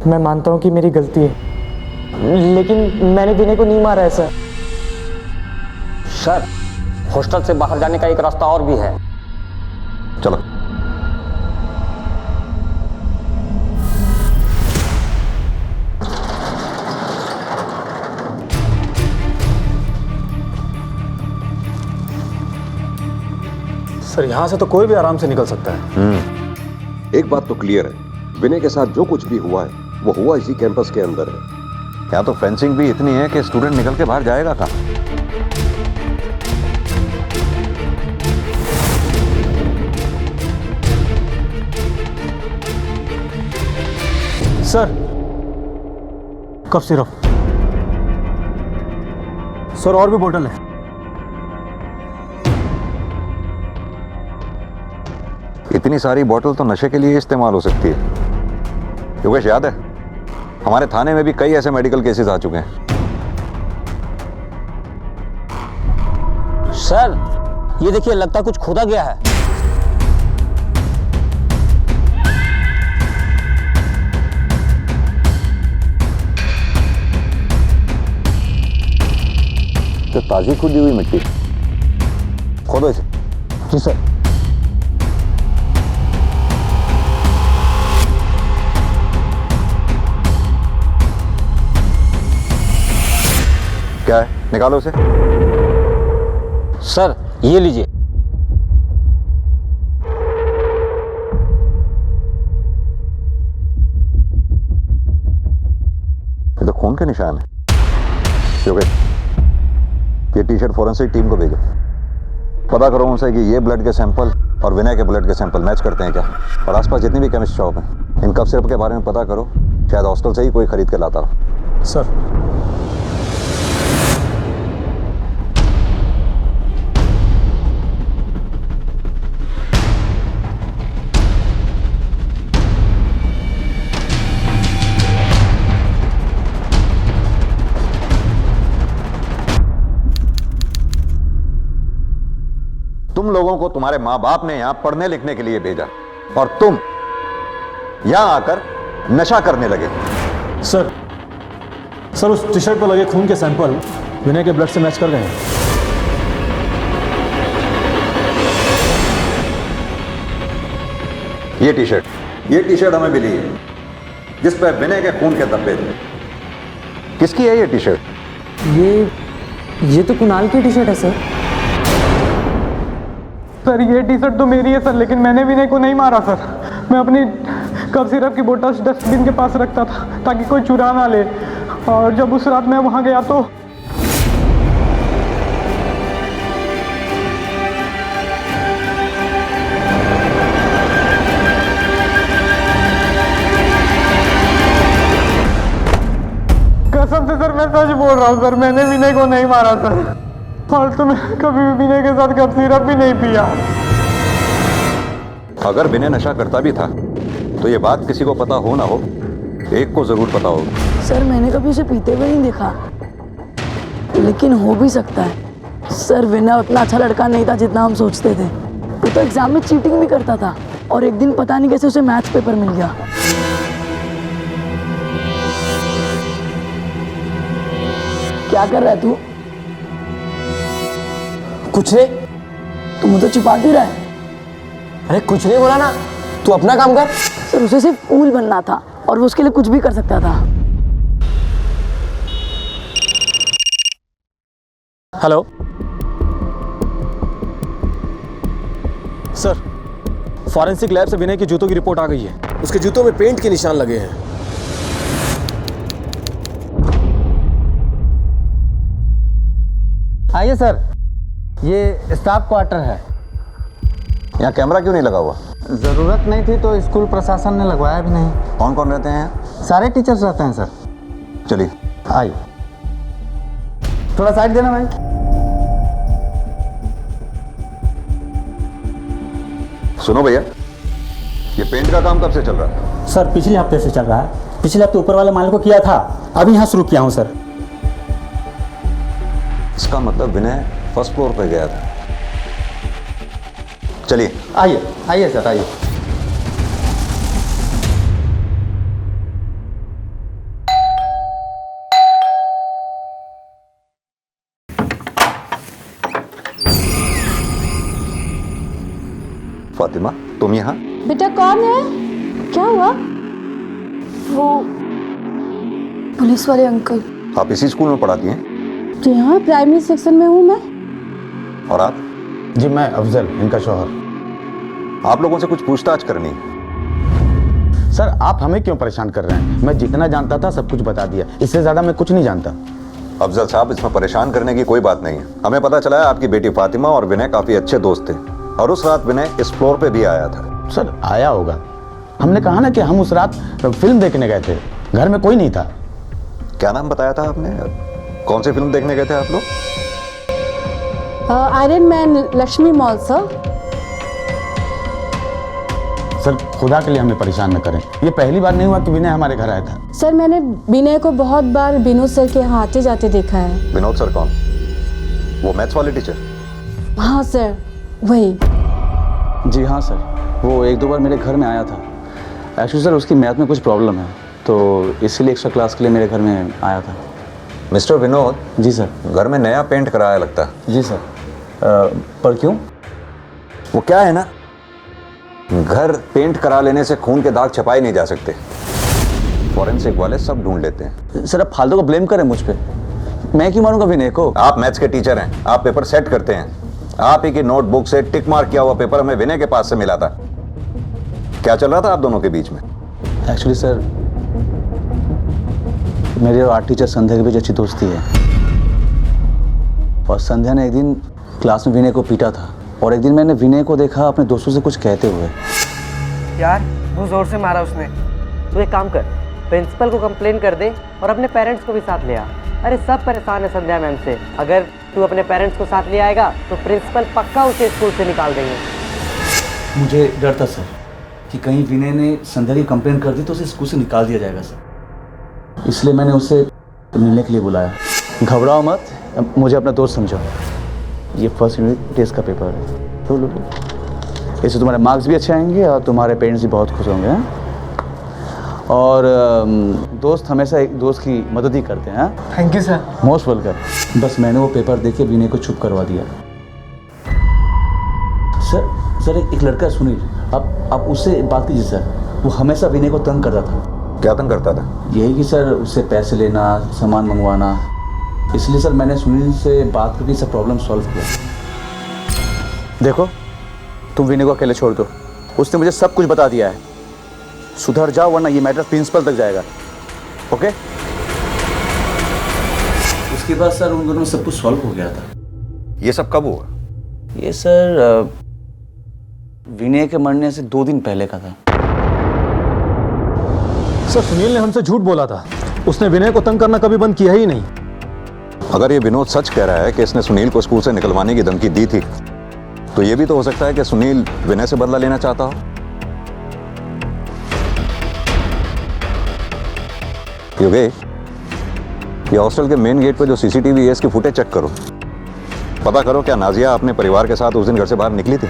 मैं मानता हूँ कि मेरी गलती है, लेकिन मैंने विनय को नहीं मारा है सर। सर, हॉस्टल से बाहर जाने का एक रास्ता और भी है। चलो। सर, यहाँ से तो कोई भी आराम से निकल सकता है। एक बात तो क्लियर है, विनय के साथ जो कुछ भी हुआ है वो हुआ इसी कैंपस के अंदर है। क्या तो फेंसिंग भी इतनी है कि स्टूडेंट निकल के बाहर जाएगा कहाँ? Sir, cough syrup. सर और भी बोतल है। इतनी सारी बोतल तो नशे के लिए इस्तेमाल हो सकती है। योगेश, याद है हमारे थाने में भी कई ऐसे मेडिकल केसेस आ चुके हैं। सर ये देखिए, लगता कुछ खोदा गया है। तो ताजी खुदी हुई मिट्टी, खोदो इसे। जी सर। क्या है, निकालो उसे। सर ये लीजिए। ये तो खून के निशान है। योगेश, ये टी शर्ट फॉरेंसिक टीम को भेजो। पता करो उनसे कि ये ब्लड के सैंपल और विनय के ब्लड के सैंपल मैच करते हैं क्या, और आसपास जितनी भी केमिस्ट शॉप हैं इन कफ सिरप के बारे में पता करो। शायद हॉस्टल से ही कोई खरीद के लाता हो। सर। तुम लोगों को तुम्हारे माँ बाप ने यहां पढ़ने लिखने के लिए भेजा और तुम यहां आकर नशा करने लगे। सर उस टी शर्ट पर लगे खून के सैंपल विनय के ब्लड से मैच कर गए हैं। ये टी शर्ट हमें मिली है जिस पर विनय के खून के धब्बे थे। किसकी है ये टी शर्ट? ये तो कुणाल की टी शर्ट है सर। सर ये टी शर्ट तो मेरी है सर, लेकिन मैंने विनय को नहीं मारा सर। मैं अपनी कफ सिरप की बोतल डस्टबिन के पास रखता था ताकि कोई चुरा ना ले, और जब उस रात मैं वहां गया तो कसम से सर मैं सच बोल रहा हूँ सर, मैंने विनय को नहीं मारा सर, और तो मैं कभी भी विनय के साथ कफ सिरप भी नहीं पिया। अगर विनय नशा करता भी था तो ये बात किसी को पता हो ना हो, एक को जरूर पता होगा। सर मैंने कभी उसे पीते हुए नहीं देखा, लेकिन हो भी सकता है। सर विनय उतना अच्छा लड़का नहीं था जितना हम सोचते थे। वो तो एग्जाम में चीटिंग भी करता था, और एक दिन पता नहीं कैसे उसे मैथ्स पेपर मिल गया। क्या कर रहा है तू? कुछ नहीं। तू मुझे छुपा क्यों रहा है? अरे कुछ नहीं बोला ना, तू अपना काम कर। सर उसे सिर्फ कूल बनना था और वो उसके लिए कुछ भी कर सकता था। हेलो सर, फॉरेंसिक लैब से विनय के जूतों की रिपोर्ट आ गई है। उसके जूतों में पेंट के निशान लगे हैं। आइए सर, ये स्टाफ क्वार्टर है। यहाँ कैमरा क्यों नहीं लगा हुआ? ज़रूरत नहीं थी तो स्कूल प्रशासन ने लगवाया भी नहीं। कौन कौन रहते हैं? सारे टीचर्स रहते हैं सर। चलिए आइए, थोड़ा साइड देना भाई। सुनो भैया, ये पेंट का काम कब से चल रहा है? सर पिछले हफ्ते से चल रहा है। पिछले हफ्ते ऊपर वाले मालिक को किया था, अभी यहाँ शुरू किया हूँ सर। इसका मतलब विनय फर्स्ट फ्लोर पे गया था। चलिए आइए आइए सर, आइए। फातिमा, तुम यहाँ? बेटा कौन है? क्या हुआ? वो पुलिस वाले अंकल। आप इसी स्कूल में पढ़ाती हैं? जी हाँ, प्राइमरी सेक्शन में हूँ मैं। और आप? जी मैं अफजल, इनका शौहर। आप लोगों से कुछ पूछताछ करनी है। सर आप हमें क्यों परेशान कर रहे हैं? मैं जितना जानता था सब कुछ बता दिया, इससे ज्यादा मैं कुछ नहीं जानता। अफजल साहब, इसमें परेशान करने की कोई बात नहीं है। हमें पता चला है आपकी बेटी फातिमा और विनय काफी अच्छे दोस्त थे, और उस रात विनय इस फ्लोर पे भी आया था। सर आया होगा, हमने कहा ना कि हम उस रात फिल्म देखने गए थे, घर में कोई नहीं था। क्या नाम बताया था आपने? कौन सी फिल्म देखने गए थे आप लोग? Iron man Lakshmi mall sir. Sir खुदा के लिए हमें परेशान न करें। ये पहली बार नहीं हुआ कि विनय हमारे घर आया था। सर मैंने विनय को बहुत बार विनोद सर के यहाँ आते जाते देखा है। विनोद सर कौन? वो मैथ्स वाले टीचर? हाँ सर वही। जी हाँ सर, वो एक दो बार मेरे घर में आया था। एक्चुअली सर उसकी मैथ में कुछ प्रॉब्लम है, तो इसीलिए एक्स्ट्रा क्लास के लिए मेरे घर में आया था। मिस्टर विनोद। जी सर। घर में नया पेंट कराया लगता है। जी सर। पर क्यों? वो क्या है ना, घर पेंट करा लेने से खून के दाग छपाए नहीं जा सकते। फॉरेंसिक वाले सब ढूंढ लेते हैं। सर आप फालतू को ब्लेम करें मुझ पे। मैं क्यों मारूंगा विनय को? आप मैथ्स के टीचर हैं, आप पेपर सेट करते हैं। आप ही की नोटबुक से टिक मार्क किया हुआ पेपर हमें विनय के पास से मिला था। क्या चल रहा था आप दोनों के बीच में? एक्चुअली सर मेरे और आर्ट टीचर संध्या के बीच अच्छी दोस्ती है, और संध्या ने एक दिन क्लास में विनय को पीटा था, और एक दिन मैंने विनय को देखा अपने दोस्तों से कुछ कहते हुए। यार बहुत जोर से मारा उसने। तू एक काम कर, प्रिंसिपल को कंप्लेन कर दे और अपने पेरेंट्स को भी साथ ले आ। अरे सब परेशान है संध्या मैम से। अगर तू अपने पेरेंट्स को साथ ले आएगा तो प्रिंसिपल पक्का उसे स्कूल से निकाल देंगे। मुझे डर था सर कि कहीं विनय ने संध्या की कंप्लेन कर दी तो उसे स्कूल से निकाल दिया जाएगा सर, इसलिए मैंने उसे मिलने के लिए बुलाया। घबराओ मत, मुझे अपना दोस्त समझो। ये फर्स्ट यूनिट टेस्ट का पेपर है, तो लो इससे तुम्हारे मार्क्स भी अच्छे आएंगे और तुम्हारे पेरेंट्स भी बहुत खुश होंगे। और दोस्त हमेशा एक दोस्त की मदद ही करते हैं। Thank you sir. Most welcome. बस मैंने वो पेपर देख के विनय को चुप करवा दिया। सर एक लड़का सुनील, आप उससे बात कीजिए सर। वो हमेशा विनय को तंग करता था। क्या तंग करता था? यही कि सर उससे पैसे लेना, सामान मंगवाना। इसलिए सर मैंने सुनील से बात करके सब प्रॉब्लम सॉल्व किया। देखो तुम विनय को अकेले छोड़ दो, उसने मुझे सब कुछ बता दिया है। सुधर जाओ वरना ये मैटर प्रिंसिपल तक जाएगा। ओके? उसके बाद सर उन दोनों में सब कुछ सॉल्व हो गया था। ये सब कब हुआ? ये सर विनय के मरने से 2 दिन पहले का था। सर सुनील ने हमसे झूठ बोला था, उसने विनय को तंग करना कभी बंद किया ही नहीं। अगर ये विनोद सच कह रहा है कि इसने सुनील को स्कूल से निकलवाने की धमकी दी थी, तो ये भी तो हो सकता है कि सुनील विनय से बदला लेना चाहता हो। योगेश, ये हॉस्टल के मेन गेट पर जो सीसीटीवी है इसकी फुटेज चेक करो। पता करो क्या नाजिया अपने परिवार के साथ उस दिन घर से बाहर निकली थी,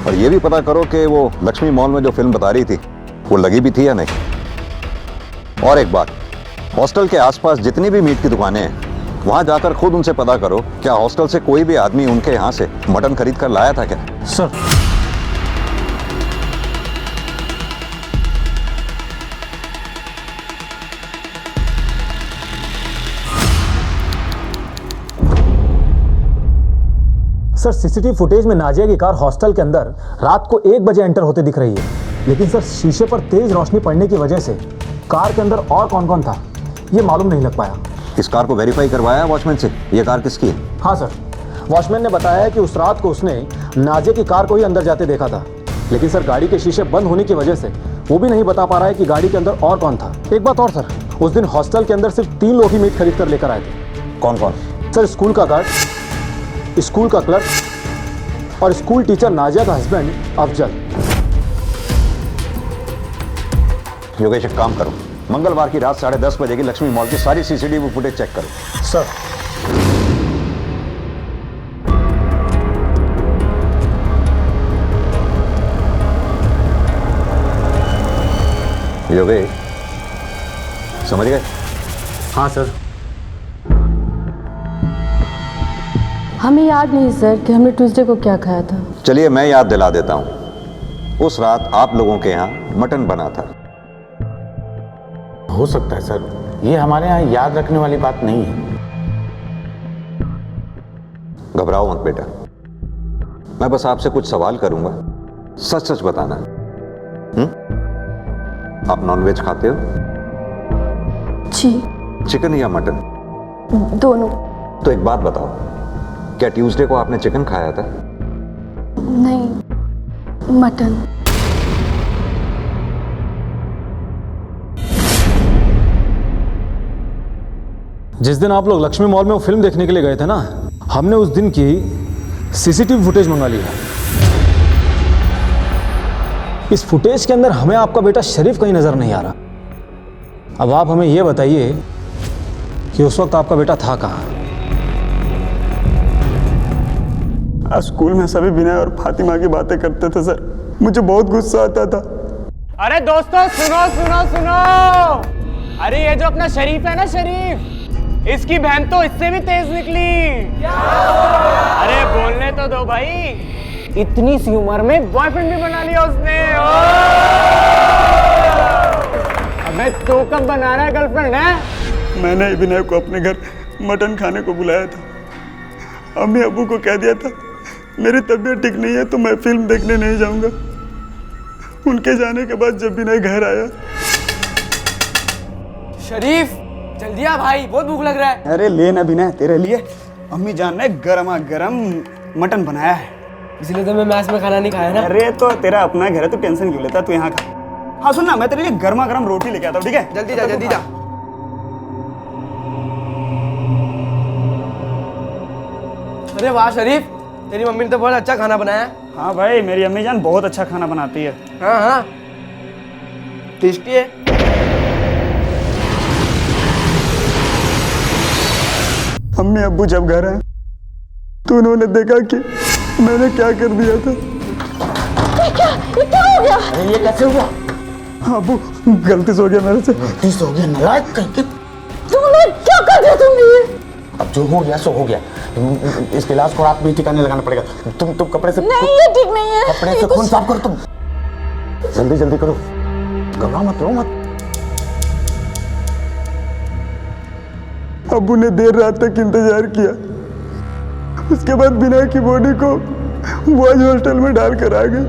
और ये भी पता करो कि वो लक्ष्मी मॉल में जो फिल्म बता रही थी वो लगी भी थी या नहीं। और एक बात, हॉस्टल के आसपास जितनी भी मीट की दुकानें हैं वहां जाकर खुद उनसे पता करो क्या हॉस्टल से कोई भी आदमी उनके यहाँ से मटन खरीद कर लाया था क्या। सर सर सीसीटीवी फुटेज में नाजिया की कार हॉस्टल के अंदर रात को 1 बजे एंटर होते दिख रही है, लेकिन सर शीशे पर तेज रोशनी पड़ने की वजह से कार के अंदर और कौन कौन था ये मालूम नहीं लग पाया। इस कार को वेरीफाई करवाया वॉचमैन से, ये कार किसकी है? हाँ सर, वॉचमैन ने बताया है कि उस रात को उसने नाजिया की कार को ही अंदर जाते देखा था, लेकिन सर गाड़ी के शीशे बंद होने की वजह से वो भी नहीं बता पा रहा है कि गाड़ी के अंदर और कौन था। एक बात और सर, उस दिन हॉस्टल के अंदर सिर्फ 3 लोग ही मीट खरीद कर लेकर आए थे। कौन कौन? सर स्कूल का गार्ड, स्कूल का क्लर्क और स्कूल टीचर नाजिया का हस्बैंड अफजल। योगेश एक काम करो, मंगलवार की रात 10:30 बजे की लक्ष्मी मॉल की सारी सीसीटीवी फुटेज चेक करो। सर योगेश समझ गए? हाँ सर। हमें याद नहीं सर कि हमने ट्यूसडे को क्या खाया था। चलिए मैं याद दिला देता हूं। उस रात आप लोगों के यहाँ मटन बना था। हो सकता है सर, ये हमारे यहाँ याद रखने वाली बात नहीं है। घबराओ मत बेटा, मैं बस आपसे कुछ सवाल करूंगा, सच सच बताना। आप नॉनवेज खाते हो? जी। चिकन या मटन? दोनों। तो एक बात बताओ, क्या ट्यूसडे को आपने चिकन खाया था? नहीं, मटन। जिस दिन आप लोग लक्ष्मी मॉल में वो फिल्म देखने के लिए गए थे ना, हमने उस दिन की सीसीटीवी फुटेज मंगा ली है। इस फुटेज के अंदर हमें आपका बेटा शरीफ कहीं नजर नहीं आ रहा। अब आप हमें यह बताइए कि उस वक्त आपका बेटा था कहाँ? आज स्कूल में सभी विनय और फातिमा की बातें करते थे सर, मुझे बहुत गुस्सा आता था। अरे दोस्तों सुनो सुनो सुनो, अरे ये जो अपना शरीफ है ना, शरीफ, इसकी बहन तो इससे भी तेज निकली। अरे बोलने तो दो भाई, इतनी सी उम्र में बॉयफ्रेंड भी बना लिया उसने। अबे तो कब बना रहा है गर्लफ्रेंड है? मैंने विनय को अपने घर मटन खाने को बुलाया था। अम्मी अबू को कह दिया था मेरी तबीयत ठीक नहीं है तो मैं फिल्म देखने नहीं जाऊंगा। उनके जाने के बाद जब विनय घर आया, शरीफ जल्दी आ भाई, बहुत भूख लग रहा है। अरे ले ना विनय, तेरे लिए अम्मी जान ने गरमा गरम मटन बनाया है। इसलिए तो मैं मैच में खाना नहीं खाया ना। अरे तो तेरा अपना घर है, तू टेंशन क्यों लेता, तू यहाँ खा। हाँ सुन ना, मैं तेरे लिए गर्मा गर्म रोटी लेके आता हूँ, ठीक है? जल्दी जा जल्दी जा। अरे वाह शरीफ, तेरी मम्मी ने तो बहुत अच्छा खाना बनाया है। हाँ भाई, मेरी अम्मी जान बहुत अच्छा खाना बनाती है। हाँ हाँ, टेस्टी है। अम्मी अब्बू जब घर आए तो उन्होंने देखा कि मैंने क्या कर दिया था। ये क्या हो गया? अरे ये कैसे हुआ? अब्बू गलती से हो गया मेरे से। गलती से हो गया नालायक कहीं के। तुमने क्या कर दिया तुमने ये? अब जो हो गया सो हो गया। इस गिलास को रात में ठिकाने लगाना पड़ेगा। तुम कपड़े से नहीं, ये ठीक नहीं है। कपड़े से खून साफ करो तुम। जल्दी जल्दी करो, घबराओ मत, रो मत। अब्बू ने देर रात तक इंतजार किया, उसके बाद विनय की बॉडी को बॉयज हॉस्टल में डालकर आ गए।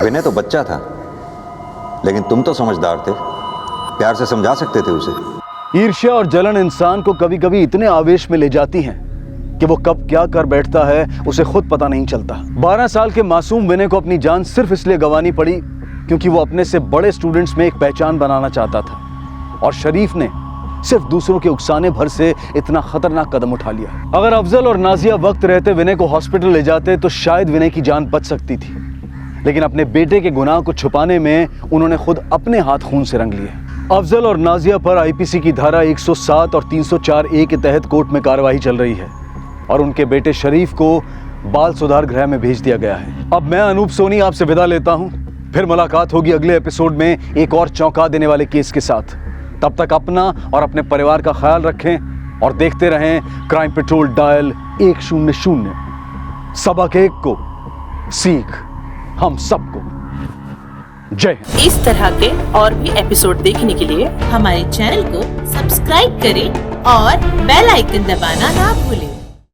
विनय तो बच्चा था, लेकिन तुम तो समझदार थे, प्यार से समझा सकते थे उसे। ईर्ष्या और जलन इंसान को कभी कभी इतने आवेश में ले जाती हैं कि वो कब क्या कर बैठता है उसे खुद पता नहीं चलता। 12 साल के मासूम विनय को अपनी जान सिर्फ इसलिए गंवानी पड़ी क्योंकि वो अपने से बड़े स्टूडेंट्स में एक पहचान बनाना चाहता था, और शरीफ ने सिर्फ दूसरों के उकसाने भर से इतना खतरनाक कदम उठा लिया। अगर अफजल और नाजिया वक्त रहते विनय को हॉस्पिटल ले जाते तो शायद विनय की जान बच सकती थी, लेकिन अपने बेटे के गुनाह को छुपाने में उन्होंने खुद अपने हाथ खून से रंग लिए। अफजल और नाजिया पर आईपीसी की धारा 107 और 304A के तहत कोर्ट में कार्रवाई चल रही है और उनके बेटे शरीफ को बाल सुधार गृह में भेज दिया गया है। अब मैं अनूप सोनी आपसे विदा लेता हूं, फिर मुलाकात होगी अगले एपिसोड में एक और चौंका देने वाले केस के साथ। तब तक अपना और अपने परिवार का ख्याल रखें और देखते रहें क्राइम पेट्रोल डायल 100। सबक एक को सीख हम सबको। जय हिंद। इस तरह के और भी एपिसोड देखने के लिए हमारे चैनल को सब्सक्राइब करें और बेल आइकन दबाना ना भूलें।